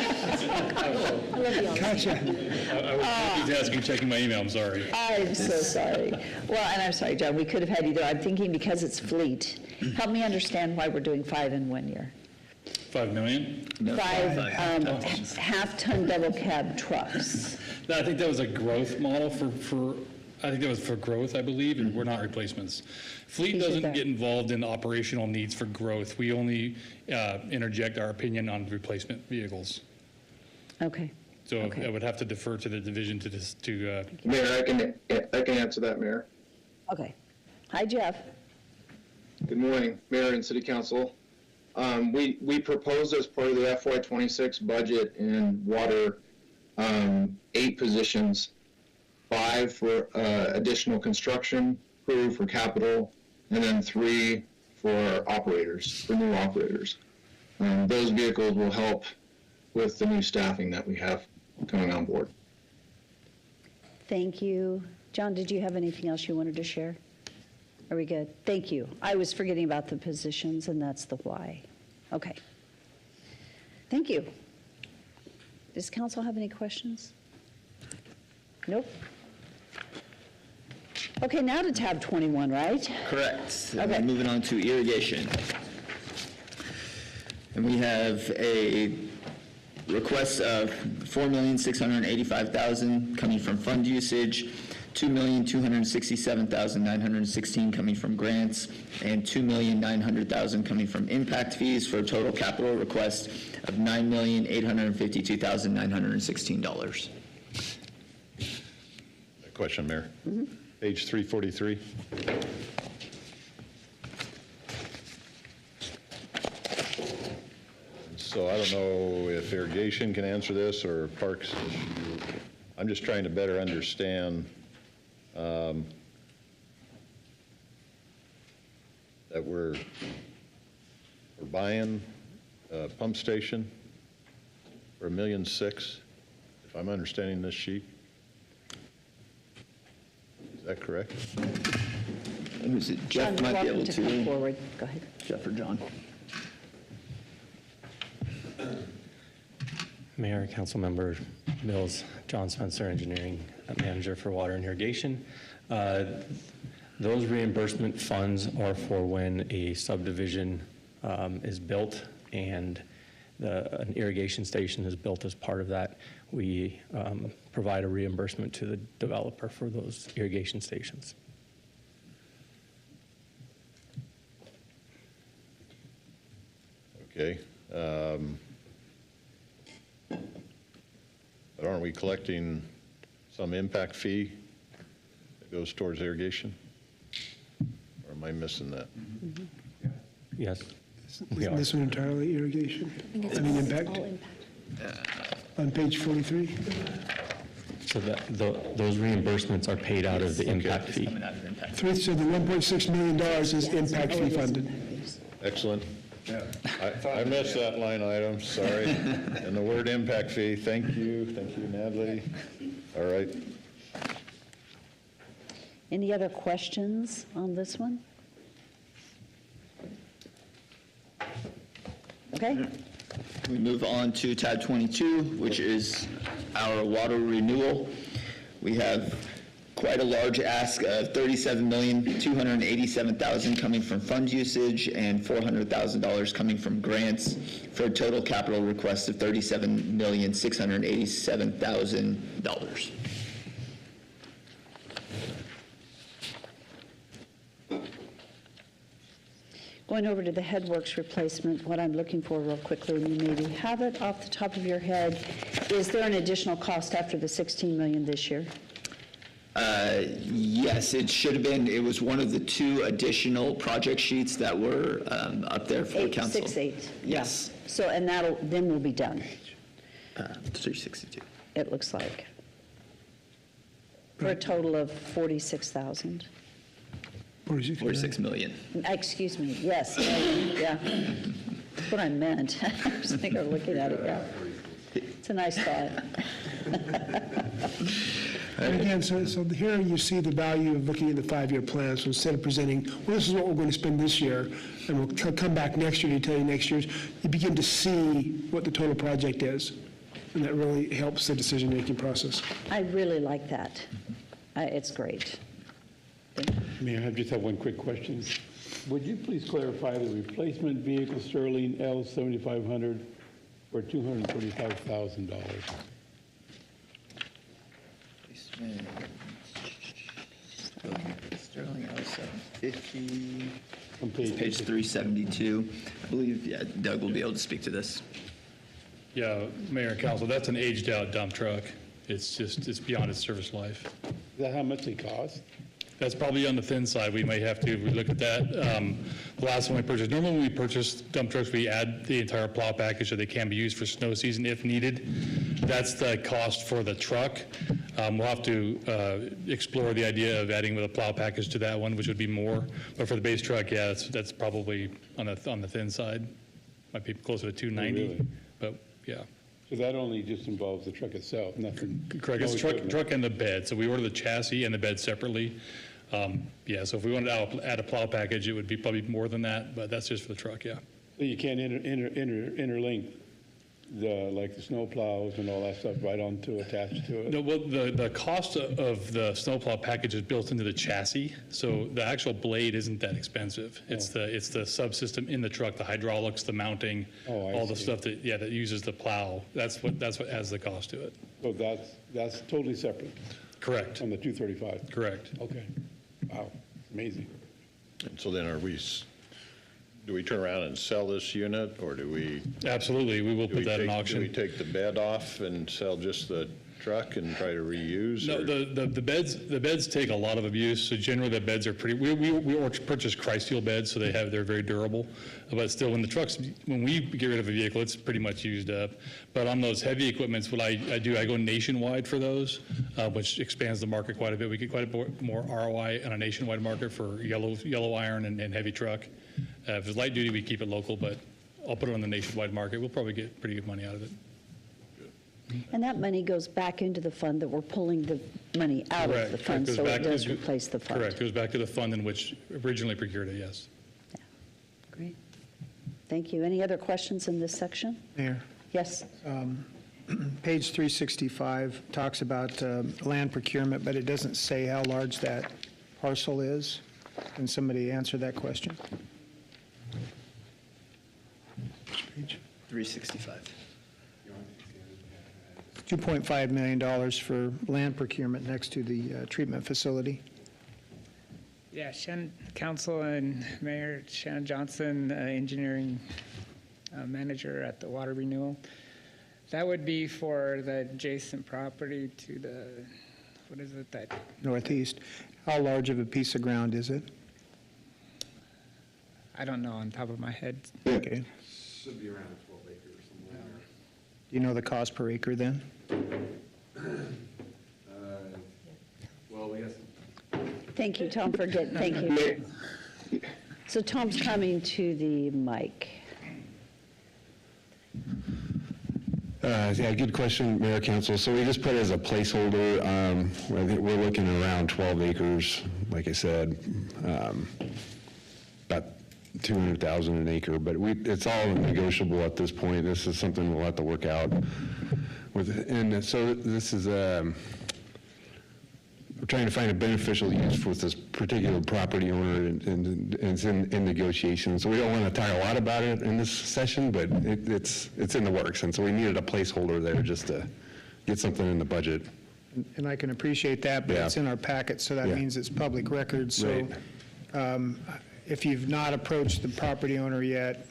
multitasking, checking my email, I'm sorry. I'm so sorry. Well, and I'm sorry, John, we could have had you there. I'm thinking because it's fleet. Help me understand why we're doing 5 in 1 year. 5 million? No, 5 half-ton double cab trucks. No, I think that was a growth model for I think that was for growth, I believe, and we're not replacements. Fleet doesn't get involved in operational needs for growth. We only interject our opinion on replacement vehicles. Okay. So I would have to defer to the division to Mayor, I can answer that, Mayor. Okay. Hi, Jeff. Good morning, Mayor and City Council. We proposed as part of the FY26 budget in water 8 positions, 5 for additional construction crew for capital, and then 3 for operators, for new operators. Those vehicles will help with the new staffing that we have coming on board. Thank you. John, did you have anything else you wanted to share? Are we good? Thank you. I was forgetting about the positions, and that's the why. Okay. Thank you. Does council have any questions? Nope. Okay, now to tab 21, right? Correct. Okay. Moving on to irrigation. And we have a request of $4,685,000 coming from fund usage, $2,267,916 coming from grants, and $2,900,000 coming from impact fees for a total capital request of $9,852,916. Question, Mayor. Page 343. So I don't know if irrigation can answer this or parks issue. I'm just trying to better understand that we're buying a pump station for $1.6 million, if I'm understanding this sheet. Is that correct? Who's it? John, Jeff might be welcome able to come to. forward. Go ahead. Jeff or John? Mayor, Council Member Mills, John Spencer, Engineering Manager for Water and Irrigation. Those reimbursement funds are for when a subdivision is built and an irrigation station is built as part of that. We provide a reimbursement to the developer for those irrigation stations. Okay. But aren't we collecting some impact fee that goes towards irrigation? Or am I missing that? Yes. Isn't this one entirely irrigation? I mean, impact? On page 43? So those reimbursements are paid out of the impact fee. So the $1.6 million is impact fee funded. Excellent. I missed that line item, sorry. And the word impact fee, thank you, Natalie. All right. Any other questions on this one? Okay. We move on to tab 22, which is our water renewal. We have quite a large ask of $37,287,000 coming from fund usage and $400,000 coming from grants for a total capital request of $37,687,000. Going over to the headworks replacement, what I'm looking for real quickly, and you maybe have it off the top of your head, is there an additional cost after the $16 million this year? Yes, it should have been. It was one of the 2 additional project sheets that were up there for council. 868. Yes. Yeah. So, and then we'll be done, 362. it looks like. For a total of 46,000. 46 million. Excuse me, yes, yeah. That's what I meant. I was thinking of looking at it, yeah. It's a nice thought. And again, so here you see the value of looking at the 5-year plan. So instead of presenting, well, this is what we're going to spend this year, and we'll come back next year to tell you next year's, you begin to see what the total project is. And that really helps the decision-making process. I really like that. It's great. Mayor, I just have one quick question. Would you please clarify the replacement vehicle Sterling L7500 for $235,000? 50, On page 372. I believe, yeah, Doug will be able to speak to this. Yeah, Mayor and Council, that's an aged-out dump truck. It's beyond its service life. Is that how much they cost? That's probably on the thin side. We may have to relook at that. The last one we purchased, normally when we purchase dump trucks, we add the entire plow package so they can be used for snow season if needed. That's the cost for the truck. We'll have to explore the idea of adding with a plow package to that one, which would be more. But for the base truck, yeah, that's probably on the thin side. Might be closer to 290, Really? but yeah. So that only just involves the truck itself, nothing? Correct, it's no truck, equipment. truck and the bed, so we order the chassis and the bed separately. Yeah, so if we wanted to add a plow package, it would be probably more than that, but that's just for the truck, yeah. So you can't interlink like the snow plows and all that stuff right onto attached to it? No, well, the cost of the snowplow package is built into the chassis, so the actual blade isn't that expensive. It's the subsystem in the truck, the hydraulics, the mounting, all the stuff that uses the plow. That's what adds the cost to it. So that's totally separate? Correct. From the 235? Correct. Okay. Wow, amazing. And so then do we turn around and sell this unit, or do we? Absolutely, we will put that in auction. Do we take the bed off and sell just the truck and try to reuse? No, or- the beds take a lot of abuse, so generally the beds are pretty, we purchase Chryssteel beds, so they're very durable. But still, when we get rid of a vehicle, it's pretty much used up. But on those heavy equipments, what I do, I go nationwide for those, which expands the market quite a bit. We get quite a bit more ROI on a nationwide market for yellow iron and heavy truck. If it's light duty, we keep it local, but I'll put it on the nationwide market. We'll probably get pretty good money out of it. And that money goes back into the fund that we're pulling the money out of the fund, Goes so back- it does replace the fund. Correct, goes back to the fund in which originally procured it, yes. Great. Thank you. Any other questions in this section? Mayor, Yes. page 365 talks about land procurement, but it doesn't say how large that parcel is. Can somebody answer that question? 365. $2.5 million for land procurement next to the treatment facility. Yeah, Council and Mayor Shannon Johnson, engineering manager at the Water Renewal. That would be for the adjacent property to the, what is it that? Northeast. How large of a piece of ground is it? I don't know on top of my head. Okay. Should be around 12 acres somewhere. Do you know the cost per acre then? Well, we have. Thank you, Tom, thank you. So Tom's coming to the mic. Yeah, good question, Mayor, Council. So we just put it as a placeholder. I think we're looking around 12 acres, like I said, about 200,000 an acre, but it's all negotiable at this point. This is something we'll have to work out with. And so this is, we're trying to find a beneficial use with this particular property owner, and it's in negotiations. So we don't want to talk a lot about it in this session, but it's in the works. And so we needed a placeholder there just to get something in the budget. And I can appreciate that, but Yeah. it's in our packet, so that Yeah. means it's public record. So if you've not approached the property owner yet,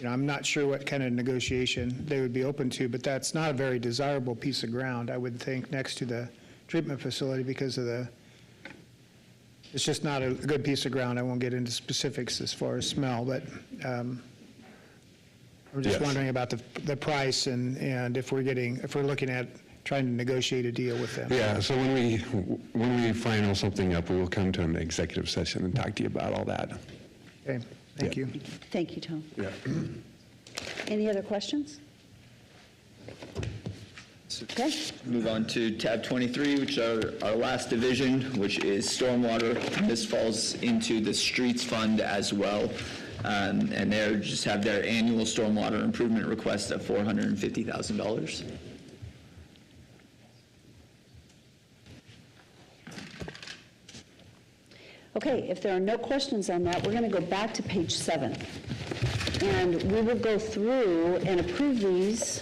I'm not sure what kind of negotiation they would be open to, but that's not a very desirable piece of ground, I would think, next to the treatment facility because of it's just not a good piece of ground. I won't get into specifics as far as smell, but I'm just Yes. wondering about the price and if we're looking at trying to negotiate a deal with them. Yeah, so when we final something up, we will come to an executive session and talk to you about all that. Okay, thank you. Thank you, Tom. Yeah. Any other questions? Okay. Move on to tab 23, which are our last division, which is stormwater. This falls into the streets fund as well. And they just have their annual stormwater improvement request of $450,000. Okay, if there are no questions on that, we're going to go back to page 7. And we will go through and approve these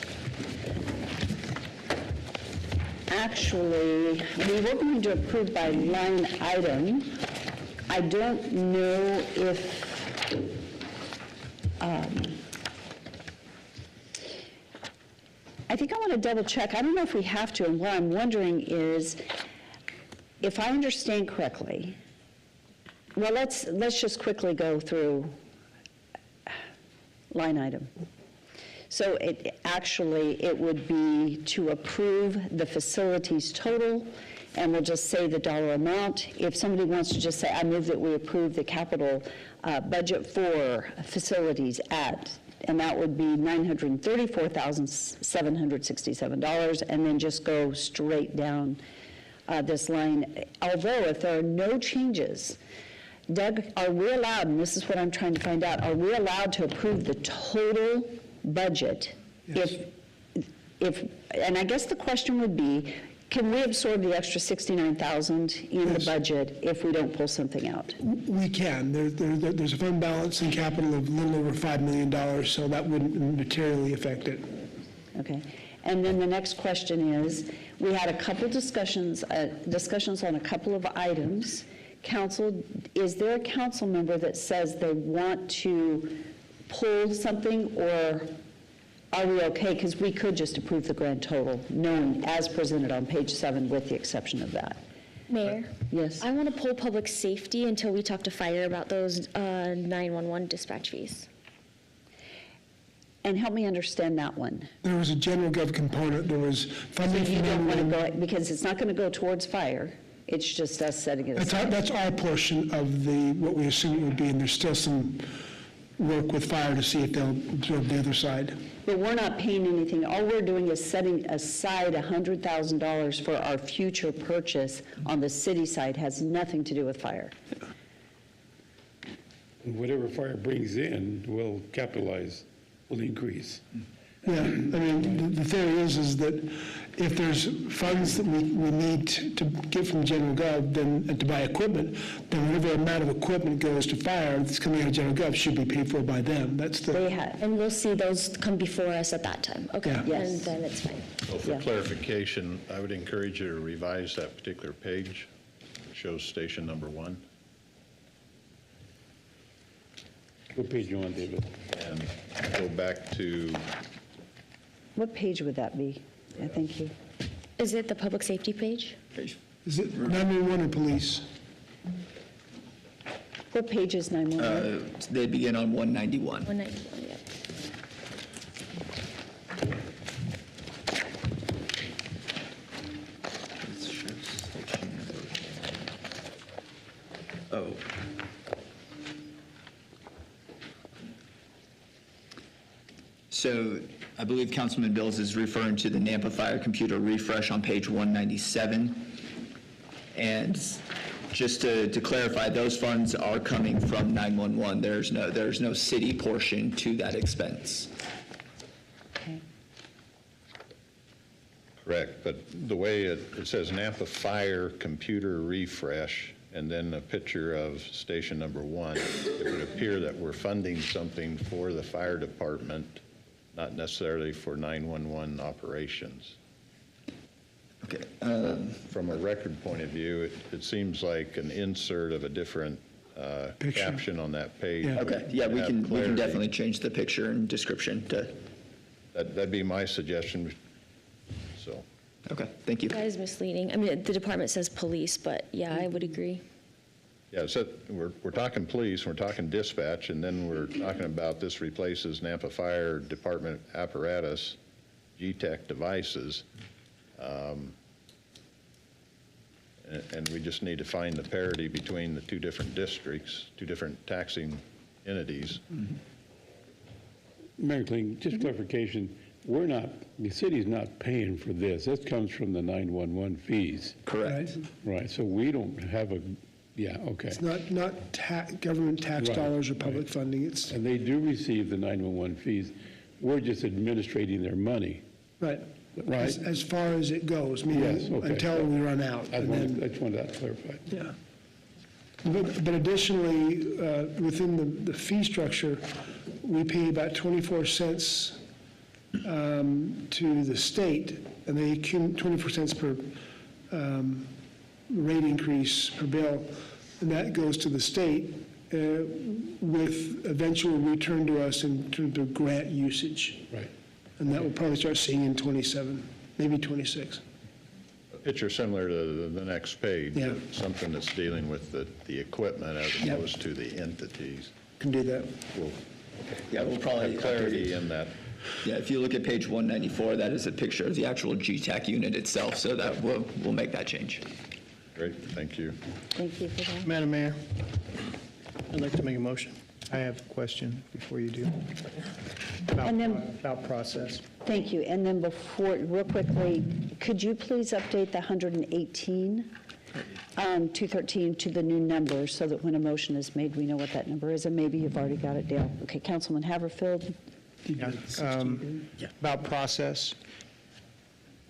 actually, we were going to approve by line item. I don't know if, I think I want to double check. I don't know if we have to, and what I'm wondering is, if I understand correctly, well, let's just quickly go through line item. So it would be to approve the facilities total, and we'll just say the dollar amount. If somebody wants to just say, I move that we approve the capital budget for facilities at, and that would be $934,767, and then just go straight down this line. Although if there are no changes, Doug, are we allowed, and this is what I'm trying to find out, are we allowed to approve the total budget? Yes. If, and I guess the question would be, can we absorb the extra $69,000 in the budget if we don't pull something out? We can. There's a fund balance in capital of a little over $5 million, so that wouldn't materially affect it. Okay. And then the next question is, we had a couple discussions on a couple of items. Council, is there a council member that says they want to pull something, or are we okay? Because we could just approve the grand total, knowing as presented on page 7 with the exception of that. Mayor? Yes? I want to pull public safety until we talk to fire about those 911 dispatch fees. And help me understand that one. There was a general gov component. There was funding So you from don't want to 911. go, because it's not going to go towards fire. It's just us setting it aside. That's our portion of what we assume it would be, and there's still some work with fire to see if they'll absorb the other side. But we're not paying anything. All we're doing is setting aside $100,000 for our future purchase on the city side. Has nothing to do with fire. Whatever fire brings in will capitalize, will increase. Yeah, I mean, the theory is that if there's funds that we need to get from general gov, then and to buy equipment, then whatever amount of equipment goes to fire that's coming out of general gov should be paid for by them. That's the. They have. And we'll see those come before us at that time. Okay, Yeah. Yes. and then it's fine. Well, for clarification, I would encourage you to revise that particular page. It shows station number 1. What page you on, David? And go back to, What page would that be? Yeah, thank you. Is it the public safety page? Is it 911 or police? What page is 911? They begin on 191. 191, yep. Oh. So I believe Councilman Bills is referring to the Nampa Fire computer refresh on page 197. And just to clarify, those funds are coming from 911. There's no city portion to that expense. Okay. correct, but the way it says Nampa Fire computer refresh, and then a picture of station number 1, it would appear that we're funding something for the fire department, not necessarily for 911 operations. Okay. From a record point of view, it seems like an insert of a different caption on that page. Okay, yeah, we can definitely change the picture and description to. That'd be my suggestion, so. Okay, thank you. That is misleading. I mean, the department says police, but yeah, I would agree. Yeah, so we're talking police, we're talking dispatch, and then we're talking about this replaces Nampa Fire Department apparatus, GTEC devices. And we just need to find the parity between the two different districts, two different taxing entities. Mayor Kling, just clarification, the city's not paying for this. This comes from the 911 fees. Correct. Right, so we don't have okay. It's not government tax Right, dollars or public funding. It's And they do receive the 911 fees. We're just administrating their money. right. Right. As far as it goes, meaning Yes, okay. until we run out. I and then- just wanted that clarified. Yeah. But additionally, within the fee structure, we pay about 24 cents to the state, and they 24 cents per rate increase per bill, and that goes to the state with eventual return to us in terms of grant usage. Right. And that we'll probably start seeing in 27, maybe 26. A picture similar to the next page. Yeah. Something that's dealing with the equipment as Yeah. opposed to the entities. Can do that. Yeah, we'll probably Have clarity in that. Yeah, if you look at page 194, that is a picture of the actual GTAC unit itself, so that we'll make that change. Great, thank you. Thank you for that. Madam Mayor, I'd like to make a motion. I have a question before you do. And then- About process. Thank you. And then before, real quickly, could you please update the 118, 213 to the new number so that when a motion is made, we know what that number is, and maybe you've already got it down. Okay, Councilman Haverfield? About process.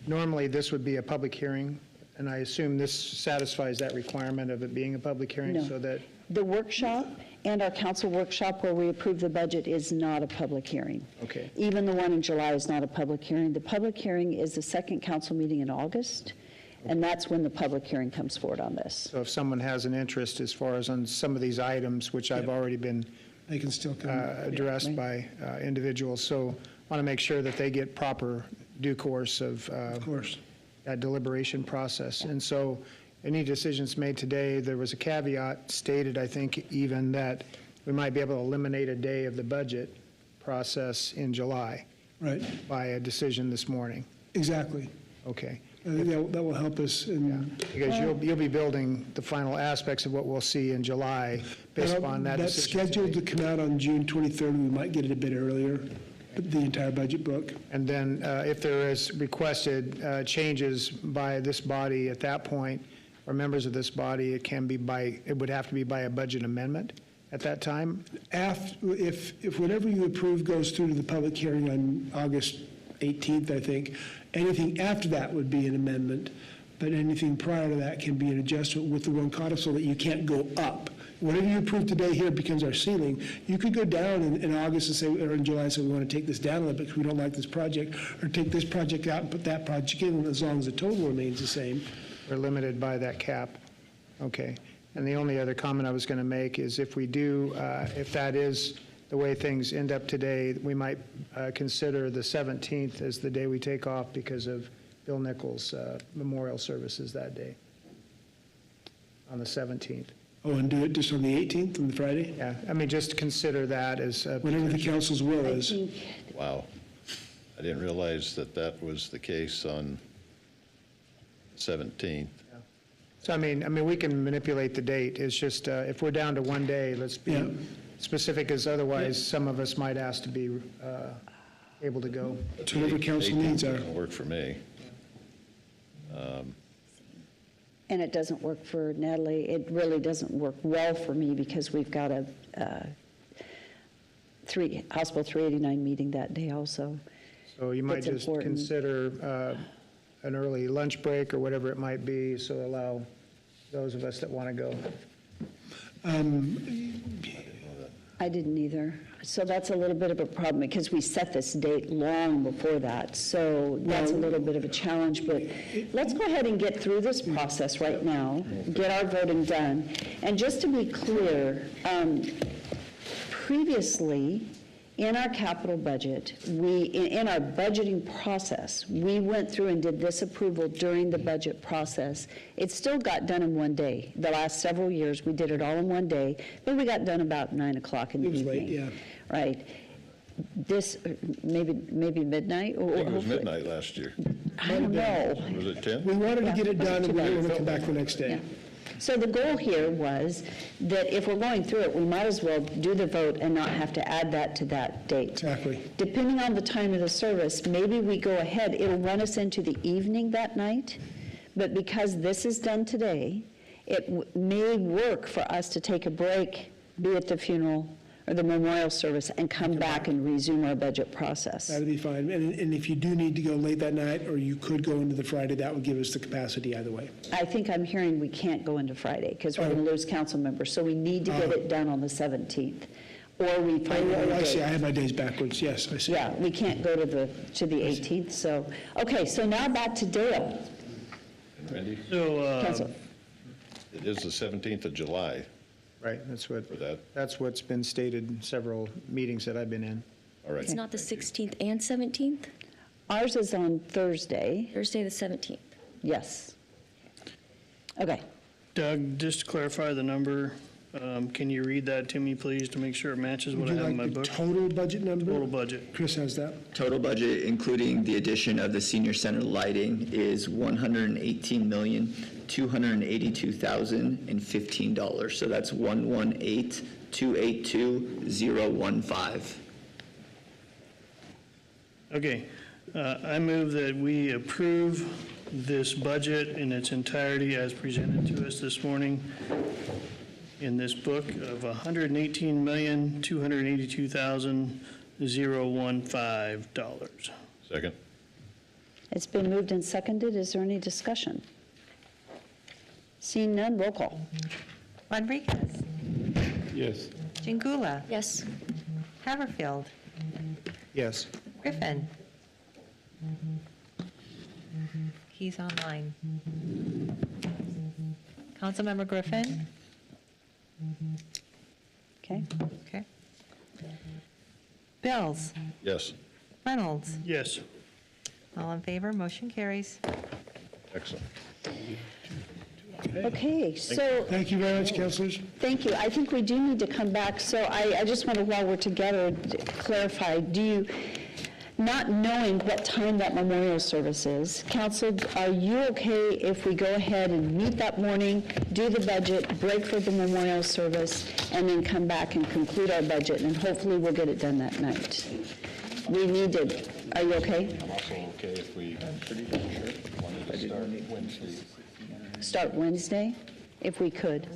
Normally, this would be a public hearing, and I assume this satisfies that requirement of it being a public hearing No. so that, The workshop and our council workshop where we approve the budget is not a public hearing. okay. Even the one in July is not a public hearing. The public hearing is the second council meeting in August, and that's when the public hearing comes forward on this. So if someone has an interest as far as on some of these items, which I've already been They can still come. addressed by individuals, so want to make sure that they get proper due course of course. that deliberation process. And so any decisions made today, there was a caveat stated, I think, even that we might be able to eliminate a day of the budget process in July. Right. By a decision this morning. Exactly. Okay. I think that will help us in. Because you'll be building the final aspects of what we'll see in July based upon that That's decision. scheduled to come out on June 23rd. We might get it a bit earlier, the entire budget book. And then if there is requested changes by this body at that point, or members of this body, it would have to be by a budget amendment at that time? If whatever you approve goes through to the public hearing on August 18th, I think, anything after that would be an amendment, but anything prior to that can be an adjustment with the one codicil that you can't go up. Whatever you approve today here becomes our ceiling. You could go down in August and say, or in July and say, we want to take this down a little bit because we don't like this project, or take this project out and put that project in, as long as the total remains the same. We're limited by that cap. Okay. And the only other comment I was going to make is if we do, if that is the way things end up today, we might consider the 17th as the day we take off because of Bill Nichols' memorial services that day, on the 17th. Oh, and do it just on the 18th, on the Friday? Yeah, I mean, just consider that as. Whatever the council's will is. Wow. I didn't realize that was the case on 17th. So, I mean, we can manipulate the date. It's just, if we're down to one day, let's be specific, as otherwise some of us might ask to be able to go. Whatever council needs are. Doesn't work for me. And it doesn't work for Natalie. It really doesn't work well for me because we've got a House Bill 389 meeting that day also. So you might It's just important. consider an early lunch break or whatever it might be, so allow those of us that want to go. I didn't either. So that's a little bit of a problem because we set this date long before that. So that's a little bit of a challenge, but let's go ahead and get through this process right now, get our voting done. And just to be clear, previously, in our capital budget, in our budgeting process, we went through and did this approval during the budget process. It still got done in one day. The last several years, we did it all in one day, but we got done about 9 o'clock in the evening. It was late, yeah. Right. This, maybe midnight? I think it was midnight last year. I don't know. Was it 10? We wanted to get it done, and we didn't want to come back the next day. Yeah. So the goal here was that if we're going through it, we might as well do the vote and not have to add that to that date. Exactly. Depending on the time of the service, maybe we go ahead, it'll run us into the evening that night, but because this is done today, it may work for us to take a break, be it the funeral or the memorial service, and come back and resume our budget process. That'd be fine. And if you do need to go late that night, or you could go into the Friday, that would give us the capacity either way. I think I'm hearing we can't go into Friday because we're going to lose council members, so we need to get it done on the 17th. or we find another I see, date. I have my days backwards, yes, I see. Yeah, we can't go to the 18th, so, okay, so now back to Dale. And Randy, So, Council. it is the 17th of July Right, that's for that. what's been stated in several meetings that I've been in. All right. It's not the 16th and 17th? Ours is on Thursday, Thursday, the 17th. yes. Okay, Doug, just to clarify the number, can you read that to me, please, to make sure it matches what Would I you have in my like the book? total budget number? Total budget. Chris has that. Total budget, including the addition of the senior center lighting, is $118,282,015. So that's 118,282,015. Okay, I move that we approve this budget in its entirety as presented to us this morning in this book of $118,282,015. Second. it's been moved and seconded. Is there any discussion? Seeing none, roll call. Yes. Rodriguez. Jingula. Yes. Haverfield. Yes. Griffin. He's online. Councilmember Griffin? Okay, Okay. Bills? Yes. Reynolds? Yes. All in favor, motion carries. Excellent. okay, so, Thank you very much, councilors. thank you. I think we do need to come back, so I just want to, while we're together, clarify, do you, not knowing what time that memorial service is, council, are you okay if we go ahead and meet that morning, do the budget, break for the memorial service, and then come back and conclude our budget, and hopefully we'll get it done that night? We need to, are you okay? I'm also okay if we, wanted to start Wednesday. Start Wednesday, if we could.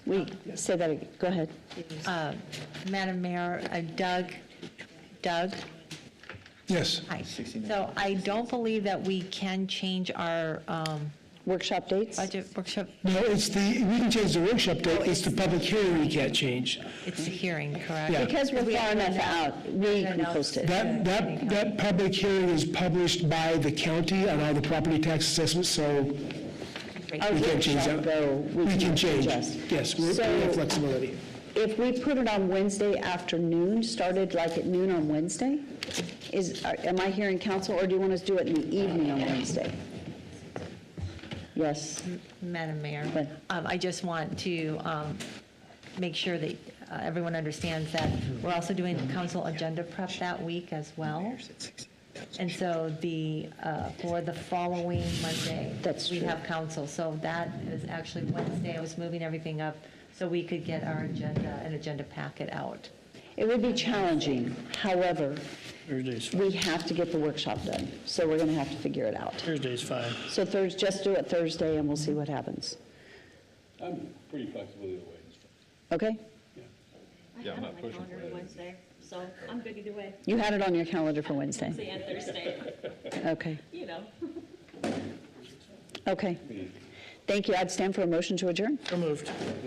We, say that again, go ahead. Madam Mayor, Doug? Yes. Hi. So I don't believe that we can change our Workshop dates? budget workshop. No, it's we can change the workshop date, it's the public hearing we can't change. It's the hearing, correct? Yeah. Because we're far enough out, we can post it. That public hearing is published by the county on all the property tax assessments, so Our we can't change workshop, that. though, We can change, adjust. yes, we So- have flexibility. If we put it on Wednesday afternoon, started like at noon on Wednesday, am I hearing council, or do you want us to do it in the evening on Wednesday? Yes, Madam Mayor, Go I just want to make sure that everyone understands that we're also doing the council agenda prep that week as well. And so for the following Monday, we have council. So that is actually Wednesday. I was moving everything up so we could get our agenda packet out. it would be challenging, however, Thursday's fine. we have to get the workshop done, so we're going to have to figure it out. Thursday's fine. So just do it Thursday, and we'll see what happens. I'm pretty flexible either way. Okay? Yeah, I'm not pushing for it. Wednesday, so I'm good either way. You had it on your calendar for Wednesday? And Thursday, Okay, you know. okay. Thank you. I'd stand for a motion to adjourn. So moved.